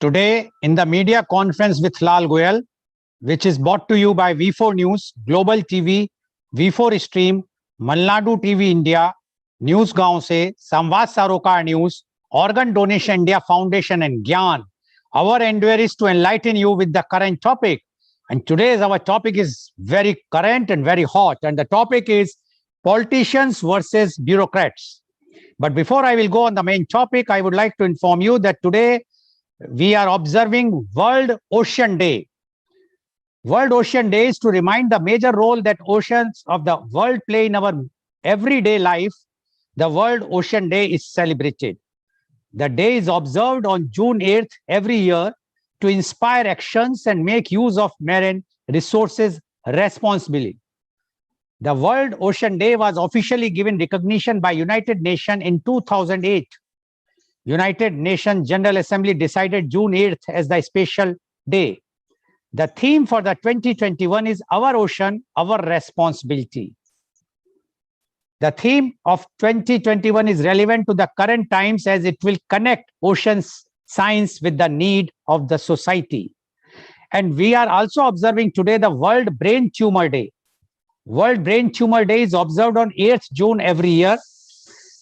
Today, in the media conference with Lal Goel, which is brought to you by V4 News, Global TV, V4 Stream, Malnadu TV India, News Gaon Se, Samvad Sarokar News, Organ Donation India Foundation and Gyan. Our endeavor is to enlighten you with the current topic. And today's our topic is very current and very hot. And the topic is politicians versus bureaucrats. But before I will go on the main topic, I would like to inform you that today we are observing World Ocean Day. World Ocean Day is to remind the major role that oceans of the world play in our everyday life. The World Ocean Day is celebrated. The day is observed on June 8th every year to inspire actions and make use of marine resources responsibly. The World Ocean Day was officially given recognition by United Nations in 2008. United Nations General Assembly decided June 8th as the special day. The theme for the 2021 is Our Ocean, Our Responsibility. The theme of 2021 is relevant to the current times as it will connect oceans science with the need of the society. And we are also observing today the World Brain Tumor Day. World Brain Tumor Day is observed on 8th June every year.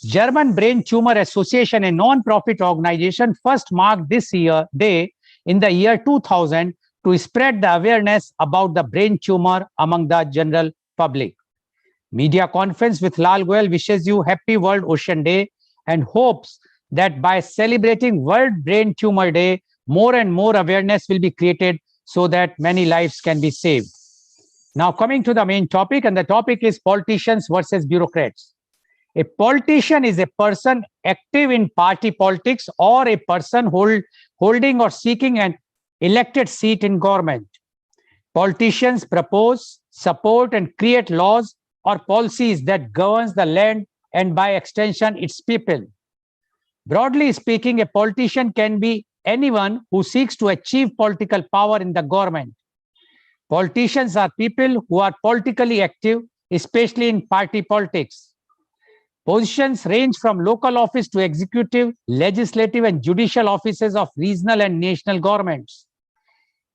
German Brain Tumor Association, a non-profit organization, first marked this day in the year 2000 to spread the awareness about the brain tumor among the general public. Media conference with Lal Goel wishes you happy World Ocean Day and hopes that by celebrating World Brain Tumor Day, more and more awareness will be created so that many lives can be saved. Now coming to the main topic, and the topic is politicians versus bureaucrats. A politician is a person active in party politics or a person holding or seeking an elected seat in government. Politicians propose, support, and create laws or policies that governs the land and by extension its people. Broadly speaking, a politician can be anyone who seeks to achieve political power in the government. Politicians are people who are politically active, especially in party politics. Positions range from local office to executive, legislative, and judicial offices of regional and national governments.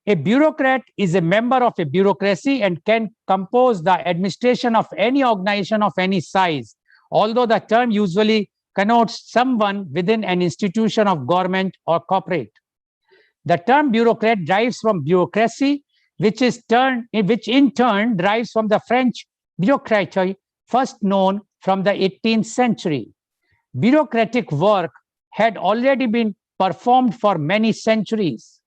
A bureaucrat is a member of a bureaucracy and can compose the administration of any organization of any size, although the term usually connotes someone within an institution of government or corporate. The term bureaucrat derives from bureaucracy, which in turn derives from the French bureaucracy first known from the 18th century. Bureaucratic work had already been performed for many centuries.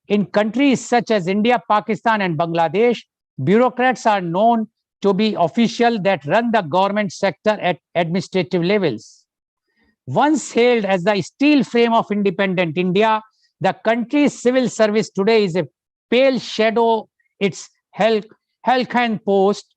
In countries such as India, Pakistan, and Bangladesh, bureaucrats are known to be officials that run the government sector at administrative levels. Once hailed as the steel frame of independent India, the country's civil service today is a pale shadow. Its Halkhan post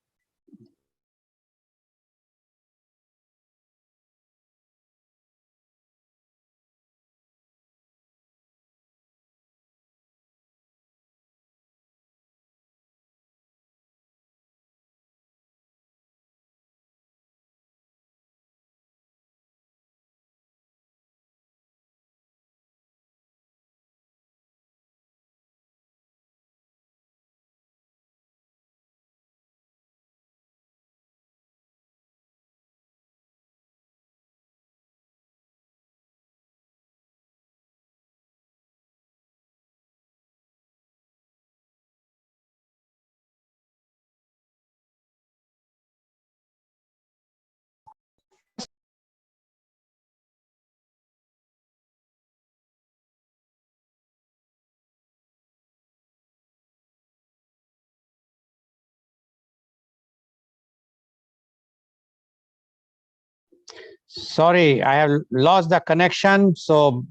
Sorry, I have lost the connection. So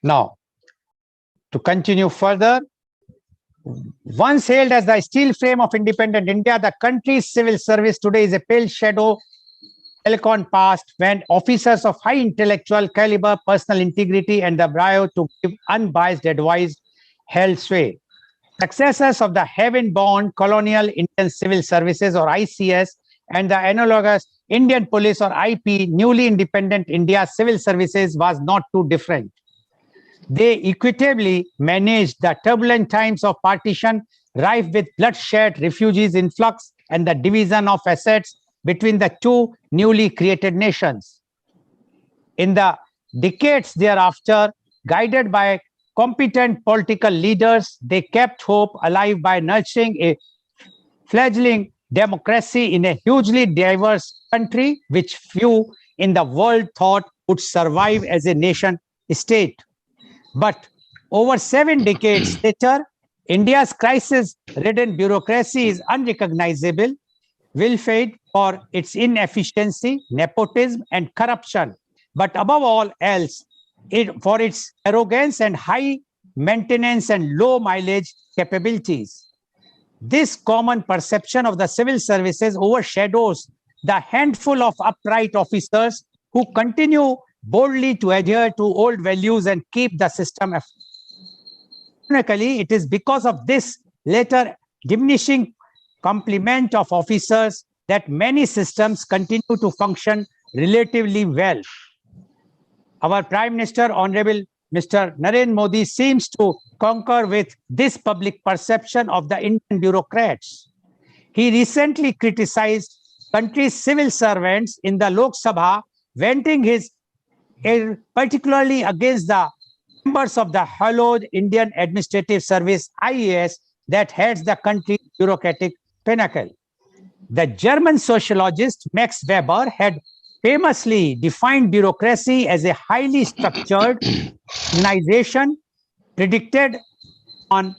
now, to continue further, once hailed as the steel frame of independent India, the country's civil service today is a pale shadow Elcon past when officers of high intellectual caliber, personal integrity, and the brio to give unbiased advice held sway. Successors of the heaven-born colonial Indian Civil Services or ICS and the analogous Indian Police or IP, newly independent India Civil Services was not too different. They equitably managed the turbulent times of partition, rife with bloodshed, refugees influx, and the division of assets between the two newly created nations. In the decades thereafter, guided by competent political leaders, they kept hope alive by nurturing a fledgling democracy in a hugely diverse country, which few in the world thought would survive as a nation state. But over 7 decades later, India's crisis-ridden bureaucracy is unrecognizable, well-fed for its inefficiency, nepotism, and corruption, but above all else, for its arrogance and high maintenance and low mileage capabilities. This common perception of the civil services overshadows the handful of upright officers who continue boldly to adhere to old values and keep the system. Ironically, it is because of this later diminishing complement of officers that many systems continue to function relatively well. Our Prime Minister, Honorable Mr. Narendra Modi, seems to concur with this public perception of the Indian bureaucrats. He recently criticized country's civil servants in the Lok Sabha, venting his particularly against the members of the hallowed Indian Administrative Service (IAS) that heads the country's bureaucratic pinnacle. The German sociologist Max Weber had famously defined bureaucracy as a highly structured organization predicted on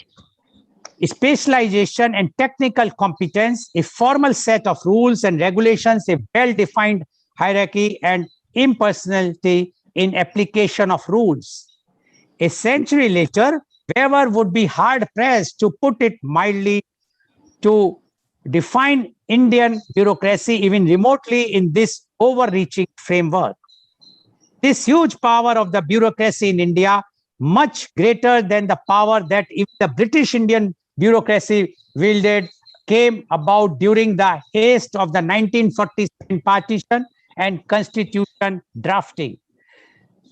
specialization and technical competence, a formal set of rules and regulations, a well-defined hierarchy, and impersonality in application of rules. A century later, Weber would be hard-pressed, to put it mildly, to define Indian bureaucracy even remotely in this overreaching framework. This huge power of the bureaucracy in India, much greater than the power that even the British Indian bureaucracy wielded, came about during the haste of the 1947 partition and constitution drafting.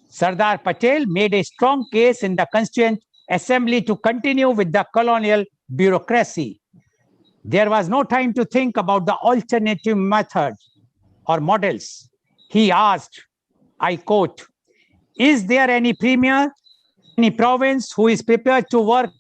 Sardar Patel made a strong case in the Constituent Assembly to continue with the colonial bureaucracy. There was no time to think about the alternative methods or models. He asked, I quote, "Is there any premier, any province who is prepared to work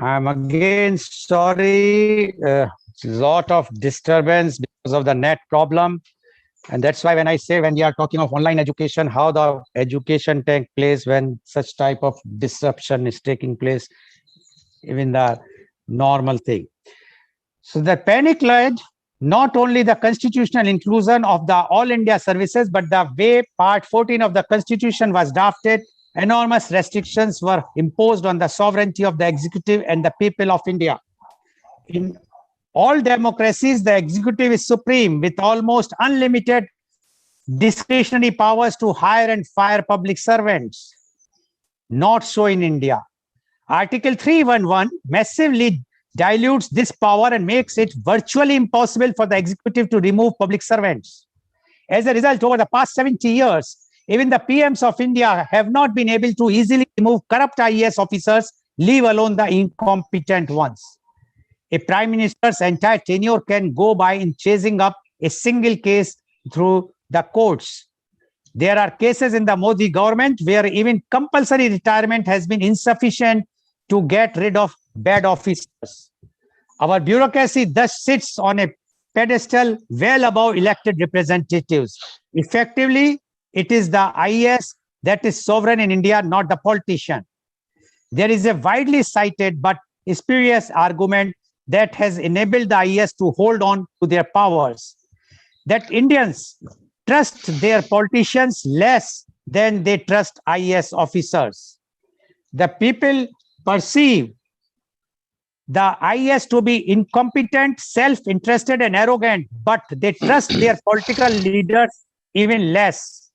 I'm again sorry. Lot of disturbance because of the net problem. And that's why when I say when we are talking of online education, how the education take place when such type of disruption is taking place, even the normal thing. So the panic led not only the constitutional inclusion of the All India services, but the way Part 14 of the Constitution was drafted, enormous restrictions were imposed on the sovereignty of the executive and the people of India. In all democracies, the executive is supreme with almost unlimited discretionary powers to hire and fire public servants. Not so in India. Article 311 massively dilutes this power and makes it virtually impossible for the executive to remove public servants. As a result, over the past 70 years, even the PMs of India have not been able to easily remove corrupt IAS officers, leave alone the incompetent ones. A prime minister's entire tenure can go by in chasing up a single case through the courts. There are cases in the Modi government where even compulsory retirement has been insufficient to get rid of bad officers. Our bureaucracy thus sits on a pedestal well above elected representatives. Effectively, it is the IAS that is sovereign in India, not the politician. There is a widely cited but spurious argument that has enabled the IAS to hold on to their powers, that Indians trust their politicians less than they trust IAS officers. The people perceive the IAS to be incompetent, self-interested, and arrogant, but they trust their political leaders even less.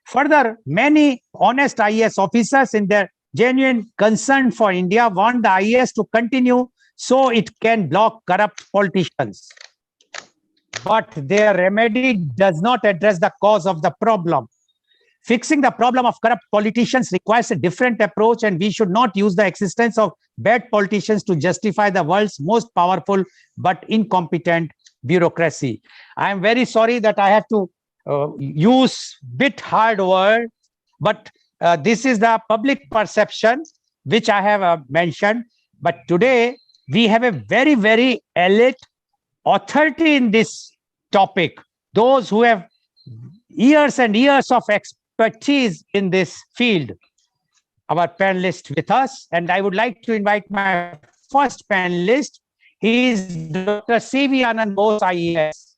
Further, many honest IAS officers, in their genuine concern for India, want the IAS to continue so it can block corrupt politicians. But their remedy does not address the cause of the problem. Fixing the problem of corrupt politicians requires a different approach, and we should not use the existence of bad politicians to justify the world's most powerful but incompetent bureaucracy. I am very sorry that I have to use bit hard word, but this is the public perception which I have mentioned. But today we have a very, very elite authority in this topic, those who have years and years of expertise in this field, our panelist with us. And I would like to invite my first panelist. He is Dr. C.V. Anand Bose, IAS.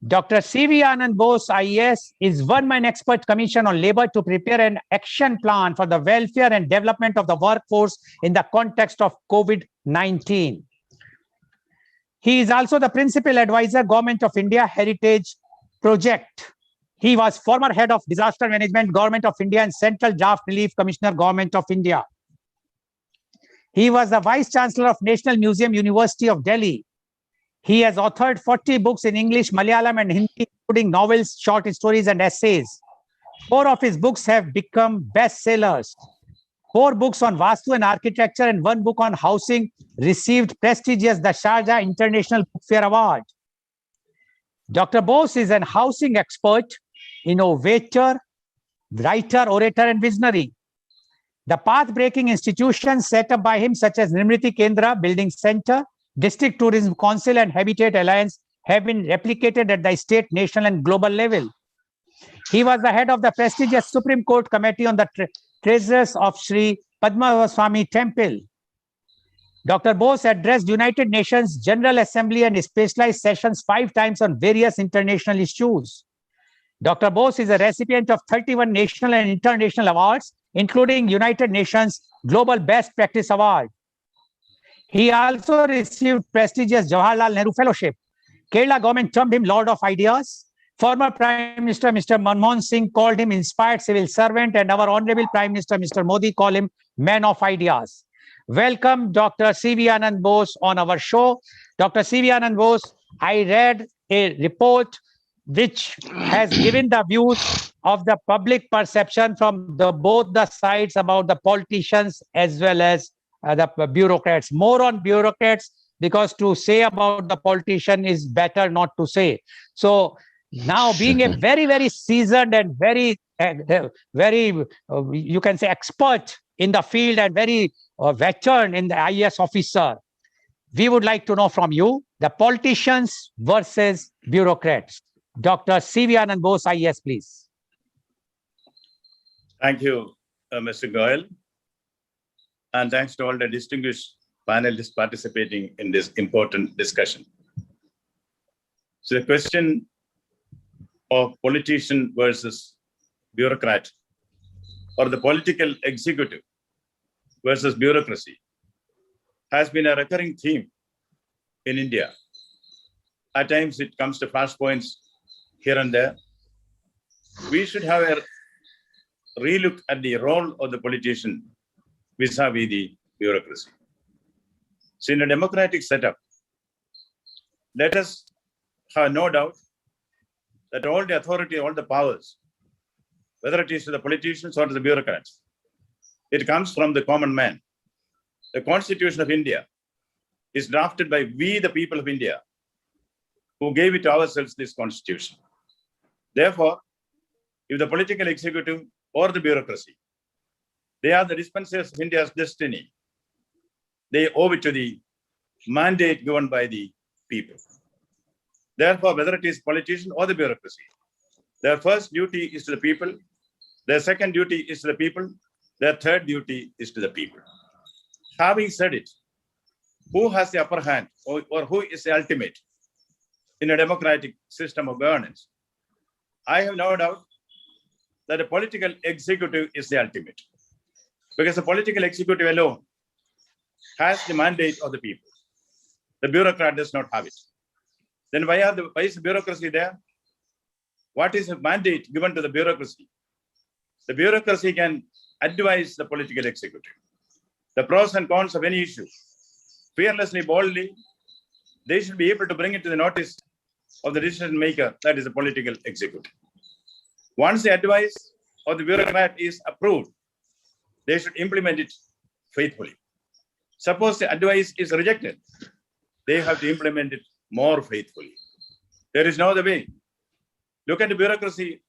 Dr. C.V. Anand Bose, IAS, is one-man expert commission on labor to prepare an action plan for the welfare and development of the workforce in the context of COVID-19. He is also the principal advisor, Government of India Heritage Project. He was former head of disaster management, Government of India, and Central Draft Relief Commissioner, Government of India. He was the Vice Chancellor of National Museum, University of Delhi. He has authored 40 books in English, Malayalam, and Hindi, including novels, short stories, and essays. 4 of his books have become bestsellers. 4 books on Vastu and architecture and 1 book on housing received prestigious the Sharjah International Book Fair Award. Dr. Bose is an housing expert, innovator, writer, orator, and visionary. The path-breaking institutions set up by him, such as Nimriti Kendra Building Center, District Tourism Council, and Habitat Alliance, have been replicated at the state, national, and global level. He was the head of the prestigious Supreme Court Committee on the Treasures of Sri Padmaswamy Temple. Dr. Bose addressed United Nations General Assembly and specialized sessions 5 times on various international issues. Dr. Bose is a recipient of 31 national and international awards, including United Nations Global Best Practice Award. He also received prestigious Jawaharlal Nehru Fellowship. Kerala government termed him Lord of Ideas. Former Prime Minister Mr. Manmohan Singh called him inspired civil servant, and our Honorable Prime Minister Mr. Modi called him man of ideas. Welcome, Dr. C.V. Anand Bose, on our show. Dr. C.V. Anand Bose, I read a report which has given the views of the public perception from both the sides about the politicians as well as the bureaucrats. More on bureaucrats, because to say about the politician is better not to say. So now, being a very, very seasoned and very, you can say, expert in the field and very veteran in the IAS officer. We would like to know from you the politicians versus bureaucrats. Dr. C.V. Anand Bose, IAS, please. Thank you, Mr. Goel. And thanks to all the distinguished panelists participating in this important discussion. So the question of politician versus bureaucrat, or the political executive versus bureaucracy, has been a recurring theme in India. At times it comes to flashpoints here and there. We should have a relook at the role of the politician vis-a-vis the bureaucracy. So in a democratic setup, let us have no doubt that all the authority, all the powers, whether it is to the politicians or to the bureaucrats, it comes from the common man. The Constitution of India is drafted by we, the people of India, who gave it to ourselves, this Constitution. Therefore, if the political executive or the bureaucracy, they are the dispensers of India's destiny, they owe it to the mandate given by the people. Therefore, whether it is politician or the bureaucracy, their first duty is to the people, their second duty is to the people, their third duty is to the people. Having said it, who has the upper hand or who is the ultimate in a democratic system of governance? I have no doubt that the political executive is the ultimate, because the political executive alone has the mandate of the people. The bureaucrat does not have it. Then why is the bureaucracy there? What is the mandate given to the bureaucracy? The bureaucracy can advise the political executive the pros and cons of any issue. Fearlessly, boldly, they should be able to bring it to the notice of the decision maker, that is the political executive. Once the advice of the bureaucrat is approved, they should implement it faithfully. Suppose the advice is rejected, they have to implement it more faithfully. There is no other way. Look at the bureaucracy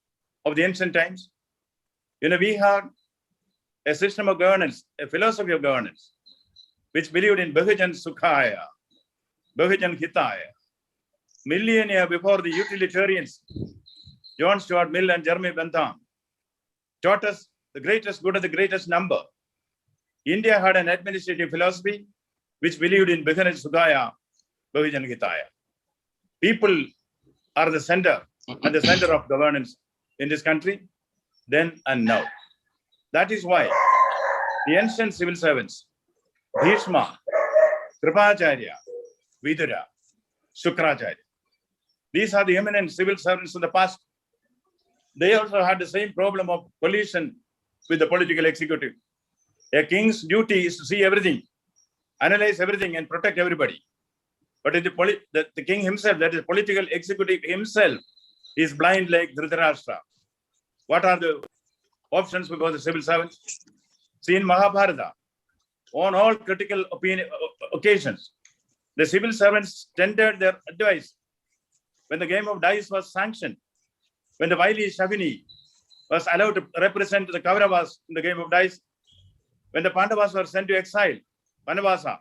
of the ancient times. We had a system of governance, a philosophy of governance, which believed in Bahujan Sukhaya, Bahujan Hitaya. Millennia before, the utilitarians, John Stuart Mill and Jeremy Bentham, taught us the greatest good of the greatest number. India had an administrative philosophy which believed in Bahujan Sukhaya, Bahujan Hitaya. People are the center and the center of governance in this country, then and now. That is why the ancient civil servants, Bhishma, Kripacharya, Vidura, Shukracharya, these are the eminent civil servants of the past. They also had the same problem of collision with the political executive. A king's duty is to see everything, analyze everything, and protect everybody. But if the king himself, that is political executive himself, is blind like Dhritarashtra. What are the options before the civil servants? See, in Mahabharata, on all critical occasions, the civil servants tendered their advice. When the game of dice was sanctioned, when the wily Shakuni was allowed to represent the Kauravas in the game of dice, when the Pandavas were sent to exile, Vanavasa,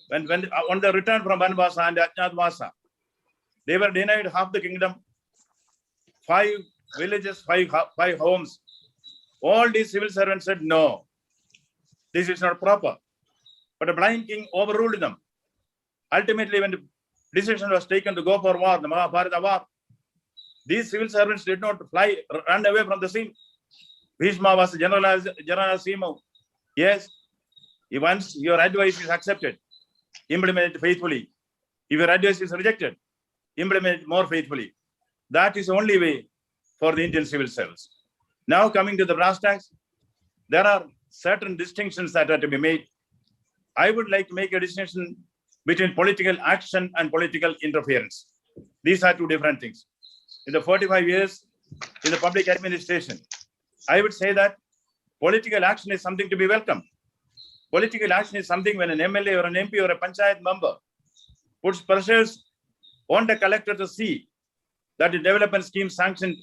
when on the return from Vanavasa and Ajnatavasa, they were denied half the kingdom, 5 villages, 5 homes. All these civil servants said, no, this is not proper. But the blind king overruled them. Ultimately, when the decision was taken to go for war, the Mahabharata war, these civil servants did not run away from the scene. Bhishma was General. Yes, once your advice is accepted, implement it faithfully. If your advice is rejected, implement it more faithfully. That is the only way for the Indian civil service. Now coming to the brass tacks, there are certain distinctions that are to be made. I would like to make a distinction between political action and political interference. These are two different things. In the 45 years in the public administration, I would say that political action is something to be welcomed. Political action is something when an MLA or an MP or a Panchayat member puts pressures on the collector to see that the development scheme sanctioned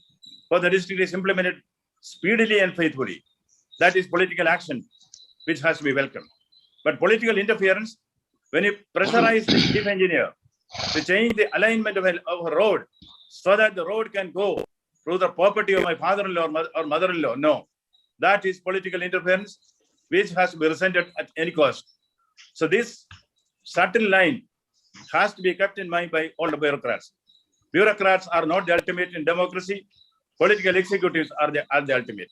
for the district is implemented speedily and faithfully. That is political action. which has to be welcomed. But political interference, when you pressurize the chief engineer to change the alignment of a road so that the road can go through the property of my father-in-law or mother-in-law, no. That is political interference, which has to be resented at any cost. So this subtle line has to be kept in mind by all the bureaucrats. Bureaucrats are not the ultimate in democracy. Political executives are the ultimate.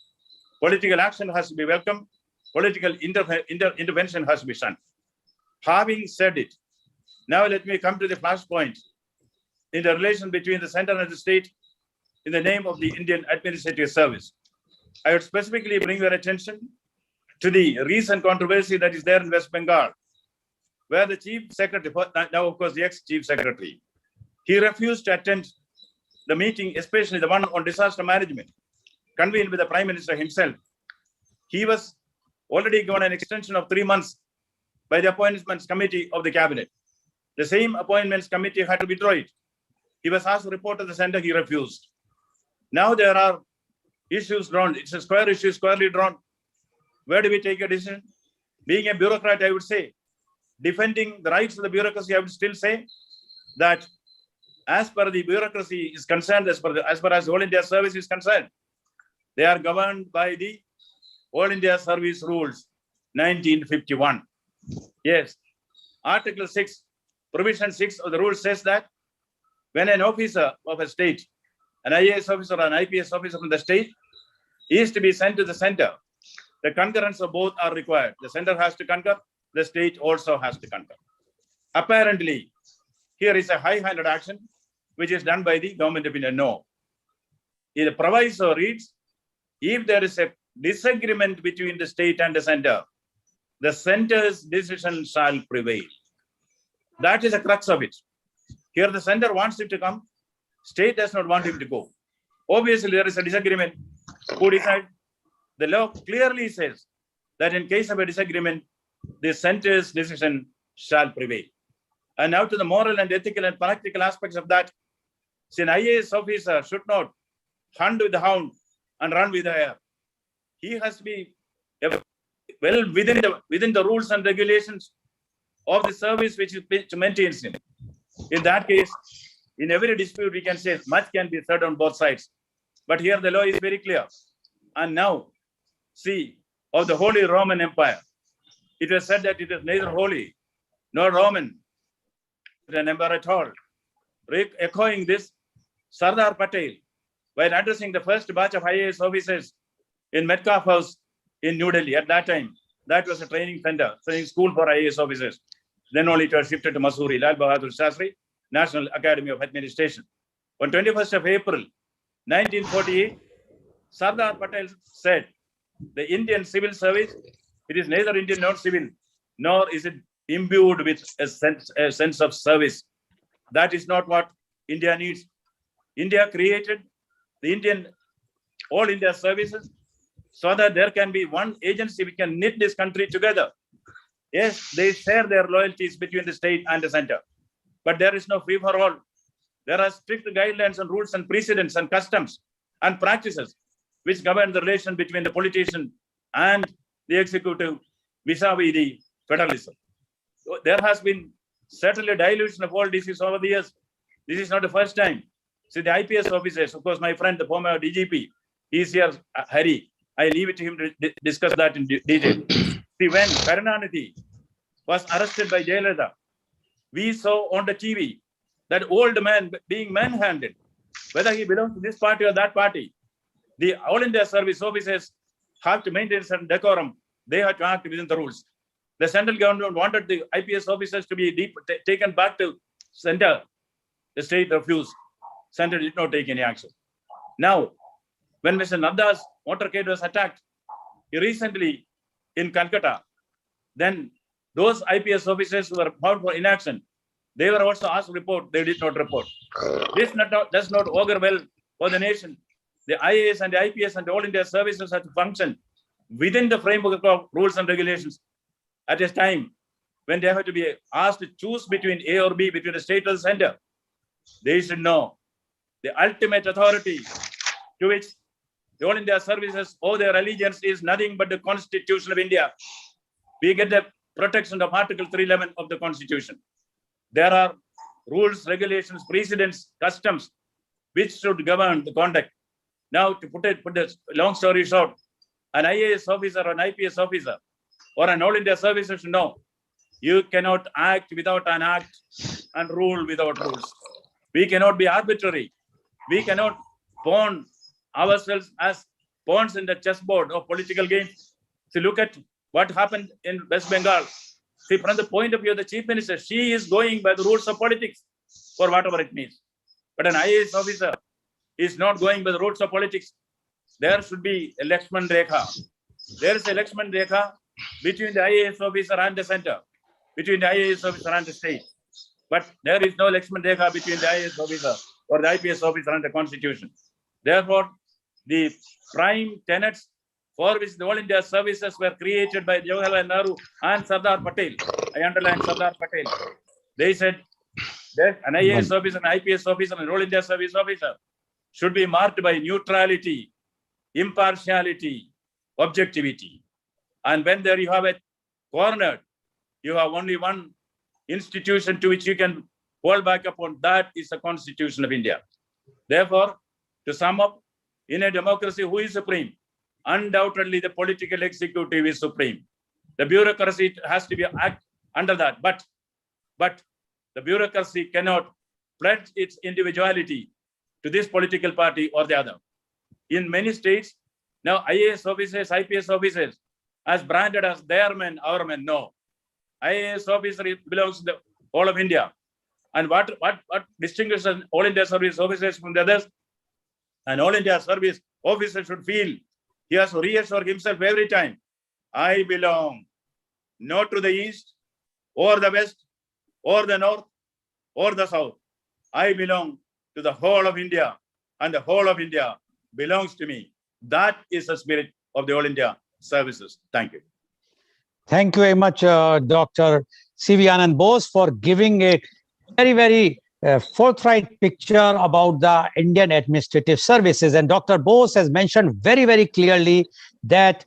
Political action has to be welcome. Political intervention has to be shunned. Having said it, now let me come to the flashpoint in the relation between the center and the state in the name of the Indian Administrative Service. I would specifically bring your attention to the recent controversy that is there in West Bengal, where the chief secretary, now of course the ex-chief secretary, he refused to attend the meeting, especially the one on disaster management, convened with the Prime Minister himself. He was already given an extension of 3 months by the Appointments Committee of the Cabinet. The same Appointments Committee had to withdraw it. He was asked to report to the center, he refused. Now there are issues drawn. It's a square issue, squarely drawn. Where do we take a decision? Being a bureaucrat, I would say, defending the rights of the bureaucracy, I would still say that as per the bureaucracy is concerned, as far as All India Service is concerned, they are governed by the All India Service Rules, 1951. Yes, Article 6, Provision 6 of the rule says that when an officer of a state, an IAS officer or an IPS officer from the state is to be sent to the center, the concurrence of both are required. The center has to concur, the state also has to concur. Apparently, here is a high-handed action which is done by the government of India. No. The proviso reads, if there is a disagreement between the state and the center's decision shall prevail. That is the crux of it. Here the center wants him to come, state does not want him to go. Obviously, there is a disagreement. Who decides? The law clearly says that in case of a disagreement, the center's decision shall prevail. And now to the moral and ethical and practical aspects of that. See, an IAS officer should not hunt with the hound and run with the hare. He has to be well within the rules and regulations of the service which maintains him. In that case, in every dispute, we can say much can be said on both sides. But here the law is very clear. And now, see, of the Holy Roman Empire, it was said that it is neither holy nor Roman, an empire at all. Echoing this, Sardar Patel, while addressing the first batch of IAS officers in Metcalfe House in New Delhi, at that time, that was a training center, training school for IAS officers. Then only it was shifted to Mussoorie, Lal Bahadur Shastri, National Academy of Administration. On 21st of April, 1948, Sardar Patel said, the Indian civil service, it is neither Indian nor civil, nor is it imbued with a sense of service. That is not what India needs. India created the All India Services so that there can be one agency which can knit this country together. Yes, they share their loyalties between the state and the center, but there is no free for all. There are strict guidelines and rules and precedents and customs and practices which govern the relation between the politician and the executive vis-a-vis the federalism. So there has been certainly dilution of all disease over the years. This is not the first time. See, the IPS officers, of course, my friend, the former DGP, he is here, Hari. I leave it to him to discuss that in detail. See, when Karunanidhi was arrested by Jayalalitha, we saw on the TV that old man being manhandled, whether he belongs to this party or that party. The All India Service officers have to maintain certain decorum. They have to act within the rules. The central government wanted the IPS officers to be taken back to center. The state refused. Center did not take any action. Now, when Mr. Nadda's motorcade was attacked, he recently in Calcutta, then those IPS officers who were found for inaction, they were also asked to report. They did not report. This does not augur well for the nation. The IAS and the IPS and the All India Services have to function within the framework of rules and regulations at a time when they have to be asked to choose between A or B, between the state or the center. They should know the ultimate authority to which the All India Services owe their allegiance is nothing but the Constitution of India. we get the protection of Article 311 of the Constitution. There are rules, regulations, precedents, customs, which should govern the conduct. Now, to put a long story short, an IAS officer or an IPS officer or an All India service should know you cannot act without an act and rule without rules. We cannot be arbitrary. We cannot pawn ourselves as pawns in the chessboard of political games. See, look at what happened in West Bengal. See, from the point of view of the chief minister, she is going by the rules of politics for whatever it means. But an IAS officer is not going by the rules of politics. There should be a Lakshman Rekha. There is a Lakshman Rekha between the IAS officer and the center, between the IAS officer and the state. But there is no Lakshman Rekha between the IAS officer or the IPS officer and the constitution. Therefore, the prime tenets for which the All India services were created by Jawaharlal Nehru and Sardar Patel, I underline Sardar Patel, they said that an IAS officer, an IPS officer, and an All India service officer should be marked by neutrality, impartiality, objectivity. And when there you have it cornered, you have only one institution to which you can fall back upon. That is the Constitution of India. Therefore, to sum up, in a democracy, who is supreme? Undoubtedly, the political executive is supreme. The bureaucracy has to be act under that. But the bureaucracy cannot pledge its individuality to this political party or the other. In many states, now IAS officers, IPS officers, as branded as their men, our men, no. IAS officer belongs to the whole of India. And what distinguishes an All India service officers from the others? An All India service officer should feel he has to reassure himself every time, I belong not to the east or the west or the north or the south. I belong to the whole of India, and the whole of India belongs to me. That is the spirit of the All India services. Thank you. Thank you very much, Dr. C.V. Anand Bose, for giving a very forthright picture about the Indian administrative services. And Dr. Bose has mentioned very clearly that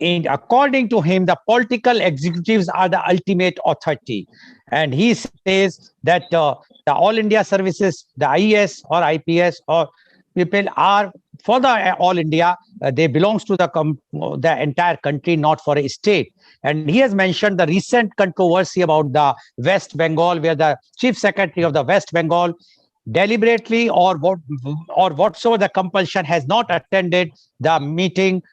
according to him, the political executives are the ultimate authority. And he says that the All India services, the IAS or IPS or people are for the All India, they belongs to the entire country, not for a state. And he has mentioned the recent controversy about the West Bengal, where the chief secretary of the West Bengal deliberately or whatsoever the compulsion has not attended the meeting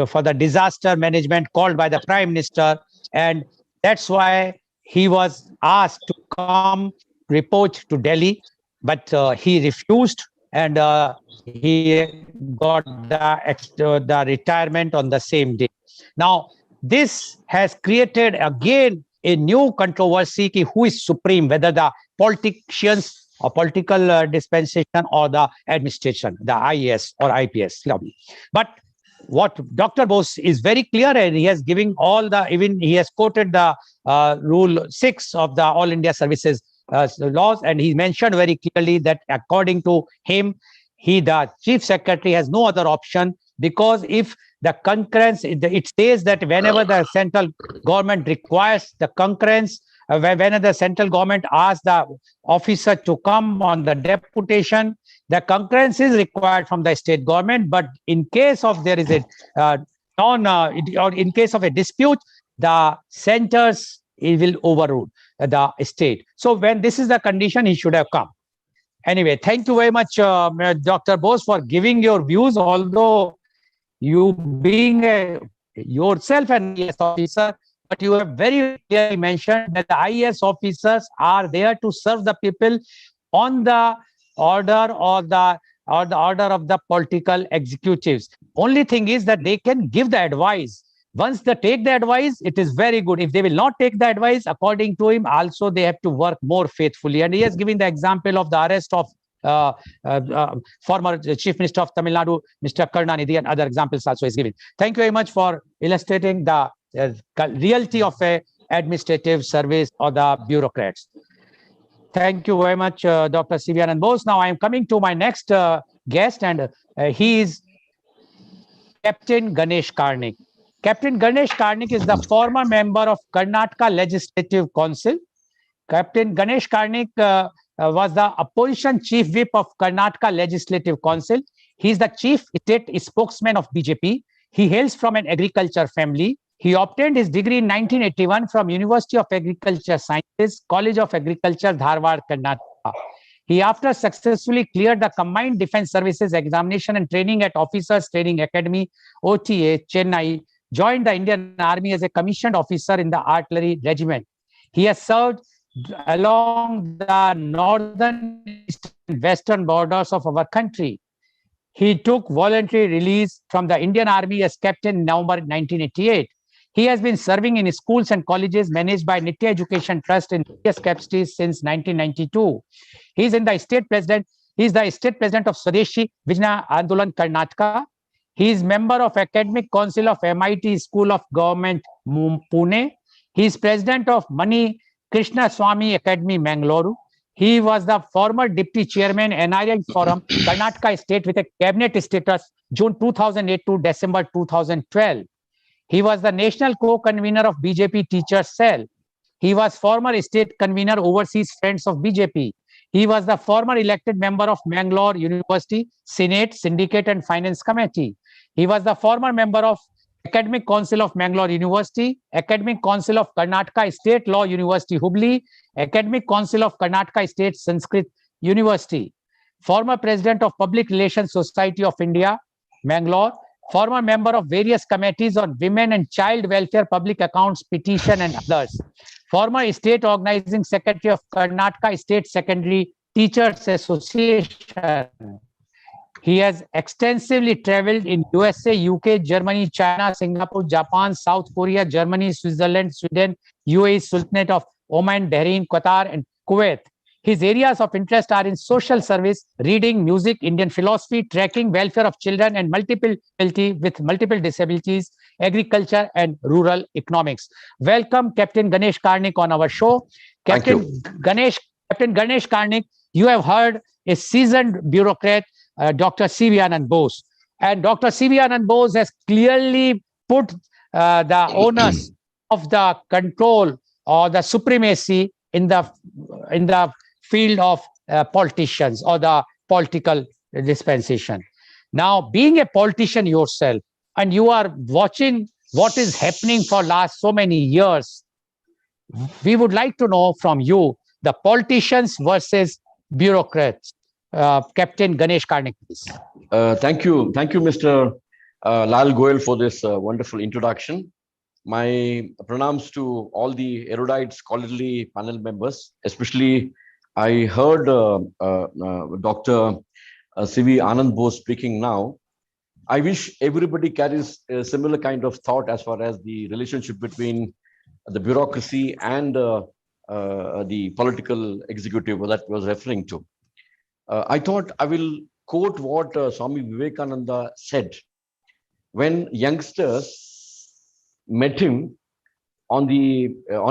for the disaster management called by the Prime Minister. And that's why he was asked to come report to Delhi, but he refused, and he got the retirement on the same day. Now, this has created again a new controversy: who is supreme, whether the politicians or political dispensation or the administration, the IAS or IPS lobby. But what Dr. Bose is very clear, and he has given even he has quoted the Rule 6 of the All India Services laws, and he mentioned very clearly that according to him, the chief secretary has no other option, because if the concurrence, it says that whenever the central government requires the concurrence, whenever the central government asks the officer to come on the deputation, the concurrence is required from the state government. But in case of there is a in case of a dispute, the centers will overrule the state. So when this is the condition, he should have come. Anyway, thank you very much, Dr. Bose, for giving your views, although you being yourself an IAS officer, but you have very clearly mentioned that the IAS officers are there to serve the people on the order or the order of the political executives. Only thing is that they can give the advice. Once they take the advice, it is very good. If they will not take the advice, according to him, also they have to work more faithfully. And he has given the example of the arrest of former Chief Minister of Tamil Nadu, Mr. Karunanidhi, and other examples also is given. Thank you very much for illustrating the reality of a administrative service or the bureaucrats. Thank you very much, Dr. C.V. Anand Bose. Now I am coming to my next guest, and he is Captain Ganesh Karnik. Captain Ganesh Karnik is the former member of Karnataka Legislative Council. Captain Ganesh Karnik was the opposition chief whip of Karnataka Legislative Council. He is the chief state spokesman of BJP. He hails from an agriculture family. He obtained his degree in 1981 from University of Agriculture Sciences, College of Agriculture, Dharwad, Karnataka. He after successfully cleared the Combined Defense Services examination and training at Officers Training Academy, OTA, Chennai, joined the Indian Army as a commissioned officer in the artillery regiment. He has served along the northern, eastern, and western borders of our country. He took voluntary release from the Indian Army as captain in November 1988. He has been serving in schools and colleges managed by Nitya Education Trust in various capacities since 1992. He is the state president of Swadeshi Vijna Andolan Karnataka. He is member of Academic Council of MIT School of Government Pune. He is president of Mani Krishna Swami Academy Mangalore. He was the former deputy chairman NRI Forum Karnataka State with a cabinet status June 2008 to December 2012. He was the national co-convener of BJP Teachers Cell. He was former state convener Overseas Friends of BJP. He was the former elected member of Mangalore University Senate, Syndicate and Finance Committee. He was the former member of Academic Council of Mangalore University, Academic Council of Karnataka State Law University Hubli, Academic Council of Karnataka State Sanskrit University, former president of Public Relations Society of India, Mangalore, former member of various committees on women and child welfare, public accounts, petition and others, former state organizing secretary of Karnataka State Secondary Teachers Association. He has extensively traveled in USA, UK, Germany, China, Singapore, Japan, South Korea, Germany, Switzerland, Sweden, UAE, Sultanate of Oman, Bahrain, Qatar, and Kuwait. His areas of interest are in social service, reading, music, Indian philosophy, tracking, welfare of children and multiple disabilities, agriculture, and rural economics. Welcome, Captain Ganesh Karnik, on our show. Captain Ganesh Karnik, you have heard a seasoned bureaucrat, Dr. C.V. Anand Bose. And Dr. C.V. Anand Bose has clearly put the onus of the control or the supremacy in the field of politicians or the political dispensation. Now, being a politician yourself, and you are watching what is happening for last so many years, we would like to know from you the politicians versus bureaucrats. Captain Ganesh Karnik, please. Thank you, Mr. Lal Goel, for this wonderful introduction. My pranams to all the erudite scholarly panel members, especially I heard Dr. C.V. Anand Bose speaking now. I wish everybody carries a similar kind of thought as far as the relationship between the bureaucracy and the political executive that was referring to. I thought I will quote what Swami Vivekananda said when youngsters met him on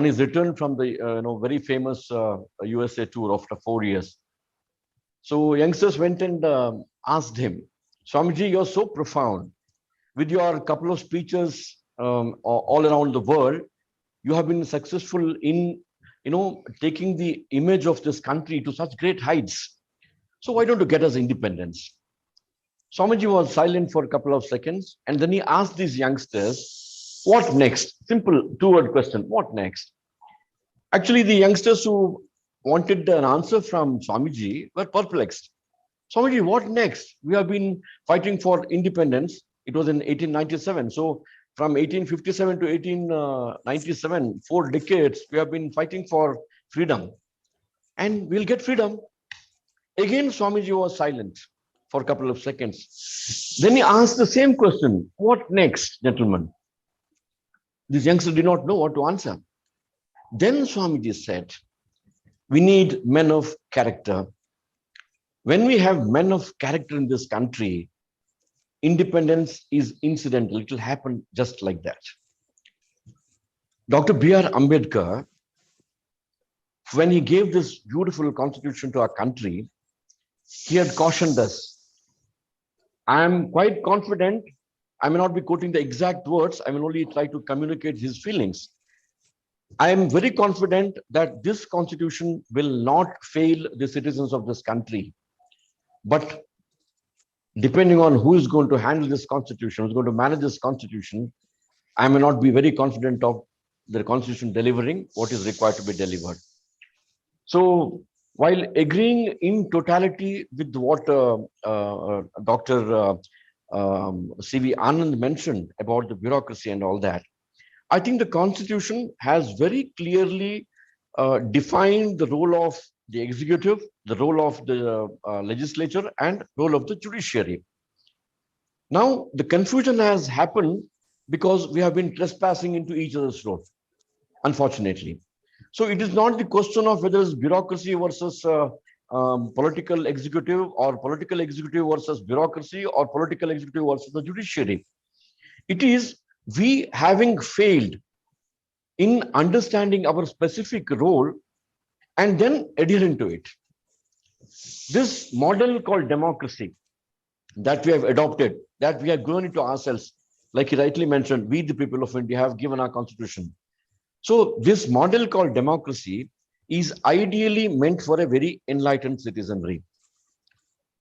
his return from the very famous USA tour after 4 years. So youngsters went and asked him, Swamiji, you're so profound. With your couple of speeches all around the world, you have been successful in taking the image of this country to such great heights. So why don't you get us independence? Swamiji was silent for a couple of seconds, and then he asked these youngsters, what next? Simple two-word question, what next? Actually, the youngsters who wanted an answer from Swamiji were perplexed. Swamiji, what next? We have been fighting for independence. It was in 1897. So from 1857 to 1897, 4 decades, we have been fighting for freedom. And we'll get freedom. Again, Swamiji was silent for a couple of seconds. Then he asked the same question, what next, gentlemen? These youngsters did not know what to answer. Then Swamiji said, we need men of character. When we have men of character in this country, independence is incidental. It will happen just like that. Dr. B.R. Ambedkar, when he gave this beautiful constitution to our country, he had cautioned us. I am quite confident I may not be quoting the exact words. I will only try to communicate his feelings. I am very confident that this constitution will not fail the citizens of this country. But depending on who is going to handle this constitution, who's going to manage this constitution, I may not be very confident of the constitution delivering what is required to be delivered. So while agreeing in totality with what Dr. C.V. Anand mentioned about the bureaucracy and all that, I think the constitution has very clearly defined the role of the executive, the role of the legislature, and role of the judiciary. Now, the confusion has happened because we have been trespassing into each other's role, unfortunately. So it is not the question of whether it's bureaucracy versus political executive, or political executive versus bureaucracy, or political executive versus the judiciary. It is we having failed in understanding our specific role and then adhering to it. This model called democracy that we have adopted, that we have grown into ourselves, like he rightly mentioned, we the people of India have given our constitution. So this model called democracy is ideally meant for a very enlightened citizenry.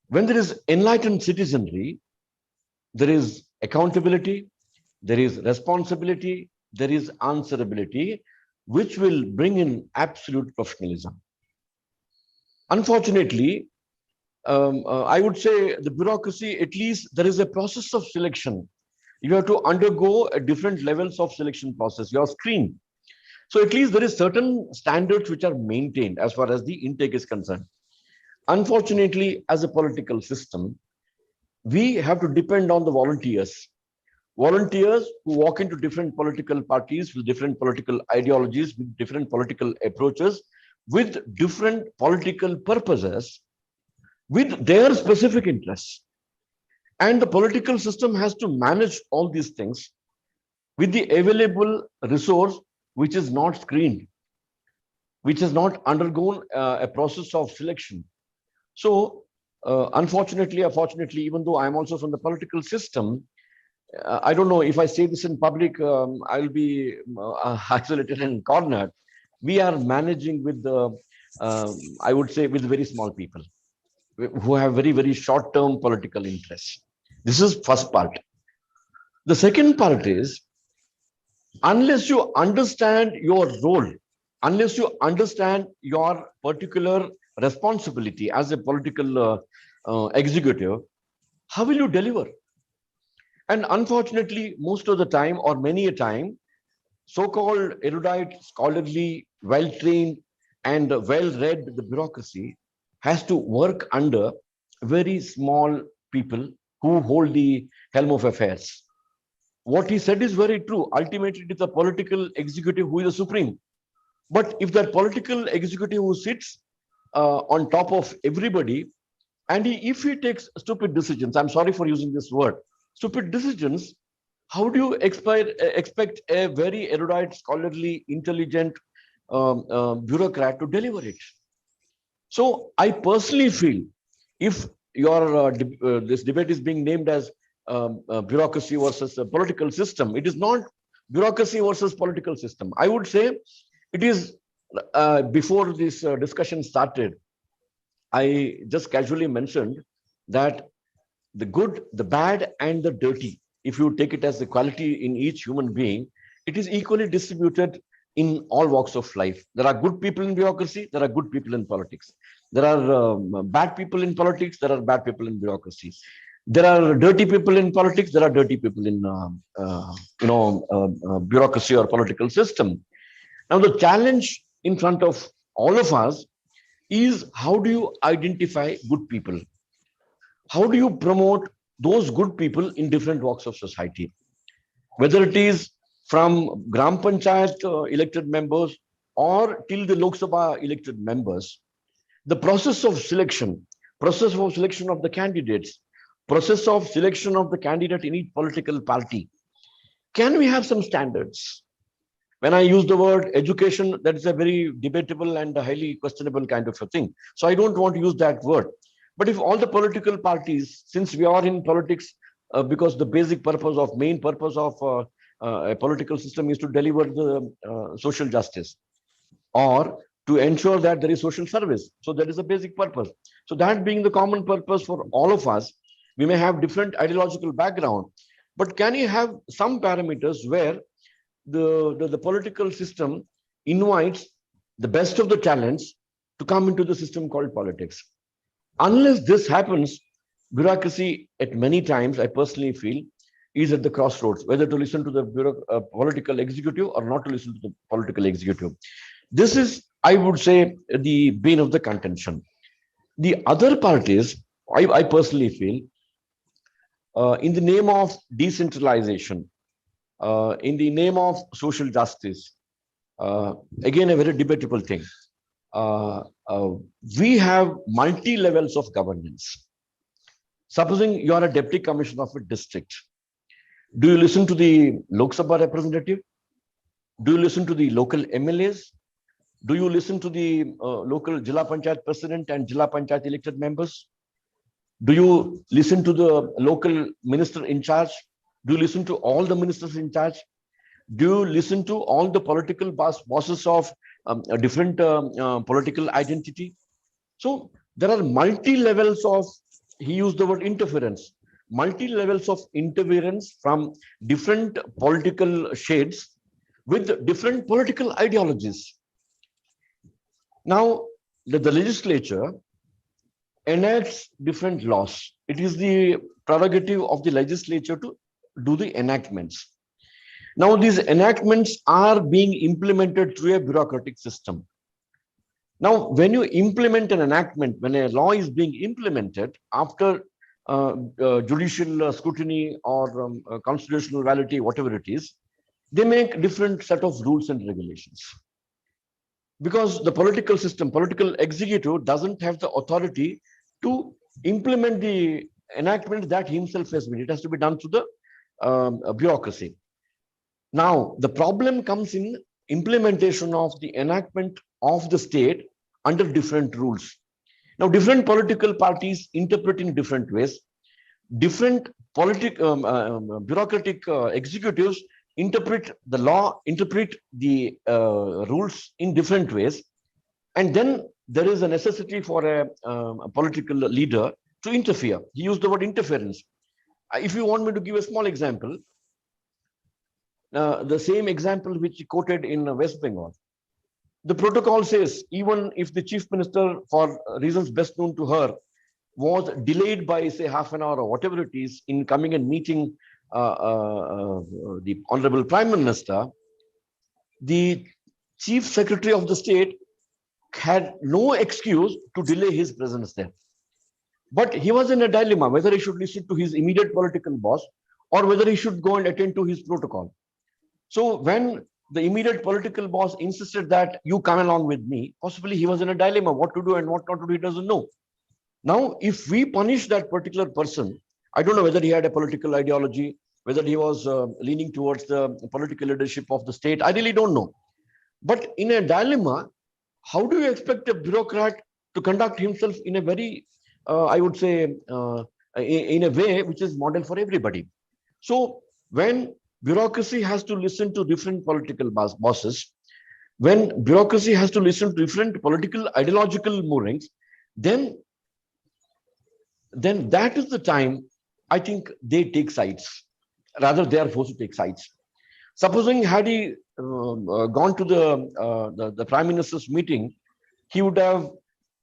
When there is enlightened citizenry, there is accountability, there is responsibility, there is answerability, which will bring in absolute professionalism. Unfortunately, I would say the bureaucracy, at least there is a process of selection. You have to undergo a different levels of selection process. You are screened. So at least there is certain standards which are maintained as far as the intake is concerned. Unfortunately, as a political system, we have to depend on the volunteers. Volunteers who walk into different political parties with different political ideologies, with different political approaches, with different political purposes, with their specific interests. And the political system has to manage all these things with the available resource, which is not screened, which has not undergone a process of selection. So, unfortunately, even though I'm also from the political system, I don't know if I say this in public, I'll be isolated and cornered. We are managing with the, I would say, with very small people who have very, very short-term political interests. This is first part. The second part is, unless you understand your role, unless you understand your particular responsibility as a political executive, how will you deliver? And unfortunately, most of the time, or many a time, so-called erudite, scholarly, well-trained, and well-read the bureaucracy has to work under very small people who hold the helm of affairs. What he said is very true. Ultimately, it is the political executive who is the supreme. But if that political executive who sits on top of everybody, and if he takes stupid decisions, I'm sorry for using this word, stupid decisions, how do you expect a very erudite, scholarly, intelligent bureaucrat to deliver it? So I personally feel, if your this debate is being named as bureaucracy versus a political system, it is not bureaucracy versus political system. I would say it is, before this discussion started, I just casually mentioned that the good, the bad, and the dirty, if you take it as the quality in each human being, it is equally distributed in all walks of life. There are good people in bureaucracy, there are good people in politics. There are bad people in politics, there are bad people in bureaucracy. There are dirty people in politics, there are dirty people in bureaucracy or political system. Now the challenge in front of all of us is, how do you identify good people? How do you promote those good people in different walks of society? Whether it is from Gram Panchayat elected members or till the Lok Sabha elected members, the process of selection of the candidates, process of selection of the candidate in each political party, can we have some standards? When I use the word education, that is a very debatable and a highly questionable kind of a thing. So I don't want to use that word. But if all the political parties, since we are in politics because the main purpose of a political system is to deliver the social justice, or to ensure that there is social service. So that is a basic purpose. So that being the common purpose for all of us, we may have different ideological background, but can you have some parameters where the political system invites the best of the talents to come into the system called politics? Unless this happens, bureaucracy at many times, I personally feel, is at the crossroads, whether to listen to the political executive or not to listen to the political executive. This is, I would say, the bane of the contention. The other part is, I personally feel, in the name of decentralization, in the name of social justice, again, a very debatable thing. We have multi levels of governance. Supposing you are a deputy commissioner of a district, do you listen to the Lok Sabha representative? Do you listen to the local MLAs? Do you listen to the local Jilla Panchayat president and Jilla Panchayat elected members? Do you listen to the local minister in charge? Do you listen to all the ministers in charge? Do you listen to all the political bosses of a different political identity? So there are multi levels of, he used the word interference, multi levels of interference from different political shades with different political ideologies. Now, the legislature enacts different laws. It is the prerogative of the legislature to do the enactments. Now, these enactments are being implemented through a bureaucratic system. Now, when you implement an enactment, when a law is being implemented after judicial scrutiny or constitutional validity, whatever it is, they make different set of rules and regulations. Because the political system, political executive doesn't have the authority to implement the enactment that himself has made. It has to be done through the bureaucracy. Now, the problem comes in implementation of the enactment of the state under different rules. Now, different political parties interpret in different ways. Different bureaucratic executives interpret the law, interpret the rules in different ways. And then there is a necessity for a political leader to interfere. He used the word interference. If you want me to give a small example, the same example which he quoted in West Bengal. The protocol says, even if the chief minister, for reasons best known to her, was delayed by, say, half an hour or whatever it is in coming and meeting the Honorable Prime Minister, the Chief Secretary of the State had no excuse to delay his presence there. But he was in a dilemma whether he should listen to his immediate political boss or whether he should go and attend to his protocol. So when the immediate political boss insisted that you come along with me, possibly he was in a dilemma, what to do and what not to do, he doesn't know. Now, if we punish that particular person, I don't know whether he had a political ideology, whether he was leaning towards the political leadership of the state, I really don't know. But in a dilemma, how do you expect a bureaucrat to conduct himself in a very, I would say, in a way which is model for everybody? So when bureaucracy has to listen to different political bosses, when bureaucracy has to listen to different political ideological moorings, then that is the time I think they take sides. Rather, they are forced to take sides. Supposing had he gone to the Prime Minister's meeting, he would have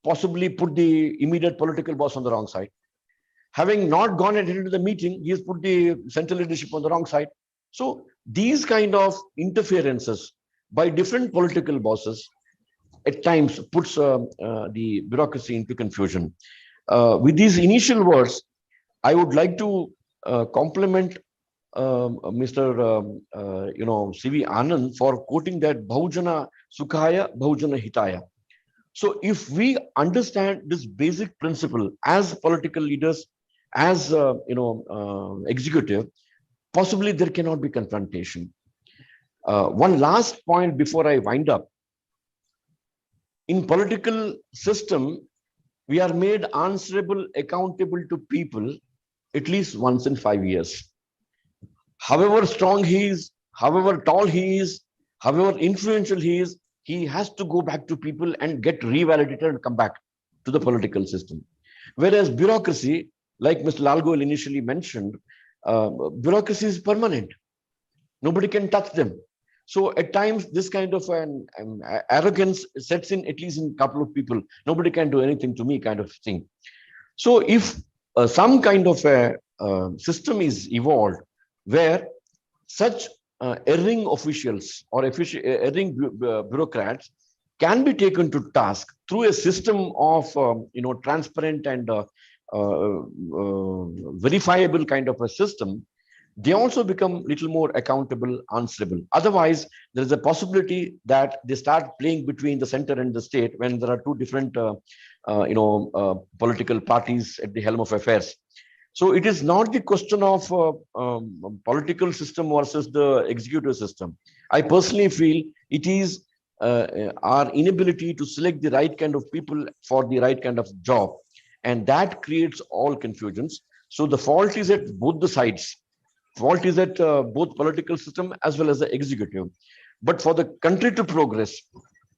possibly put the immediate political boss on the wrong side. Having not gone and attended the meeting, he has put the central leadership on the wrong side. So these kind of interferences by different political bosses at times puts the bureaucracy into confusion. With these initial words, I would like to compliment Mr. C.V. Anand for quoting that Bahujana Sukhaya, Bahujana Hitaya. So if we understand this basic principle as political leaders, as executive, possibly there cannot be confrontation. One last point before I wind up. In political system, we are made answerable, accountable to people at least once in 5 years. However strong he is, however tall he is, however influential he has to go back to people and get revalidated and come back to the political system. Whereas bureaucracy, like Mr. Lal Goel initially mentioned, bureaucracy is permanent. Nobody can touch them. So at times, this kind of an arrogance sets in, at least in a couple of people. Nobody can do anything to me, kind of thing. So if some kind of a system is evolved where such erring officials or erring bureaucrats can be taken to task through a system of transparent and verifiable kind of a system, they also become little more accountable, answerable. Otherwise, there is a possibility that they start playing between the center and the state when there are two different political parties at the helm of affairs. So it is not the question of political system versus the executive system. I personally feel it is our inability to select the right kind of people for the right kind of job. And that creates all confusions. So the fault is at both the sides. Fault is at both political system as well as the executive. But for the country to progress,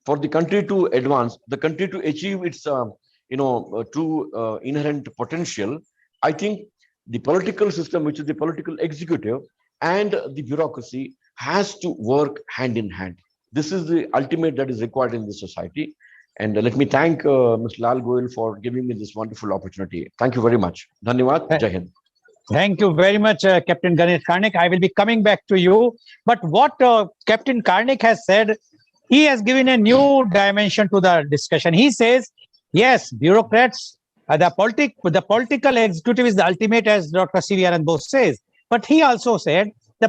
for the country to advance, the country to achieve its true inherent potential, I think the political system, which is the political executive, and the bureaucracy has to work hand in hand. This is the ultimate that is required in this society. And let me thank Mr. Lal Goel for giving me this wonderful opportunity. Thank you very much. Dhanyawad. Jai Hind. Thank you very much, Captain Ganesh Karnik. I will be coming back to you. But what Captain Karnik has said, he has given a new dimension to the discussion. He says, yes, bureaucrats, the political executive is the ultimate, as Dr. C.V. Anand Bose says. But he also said the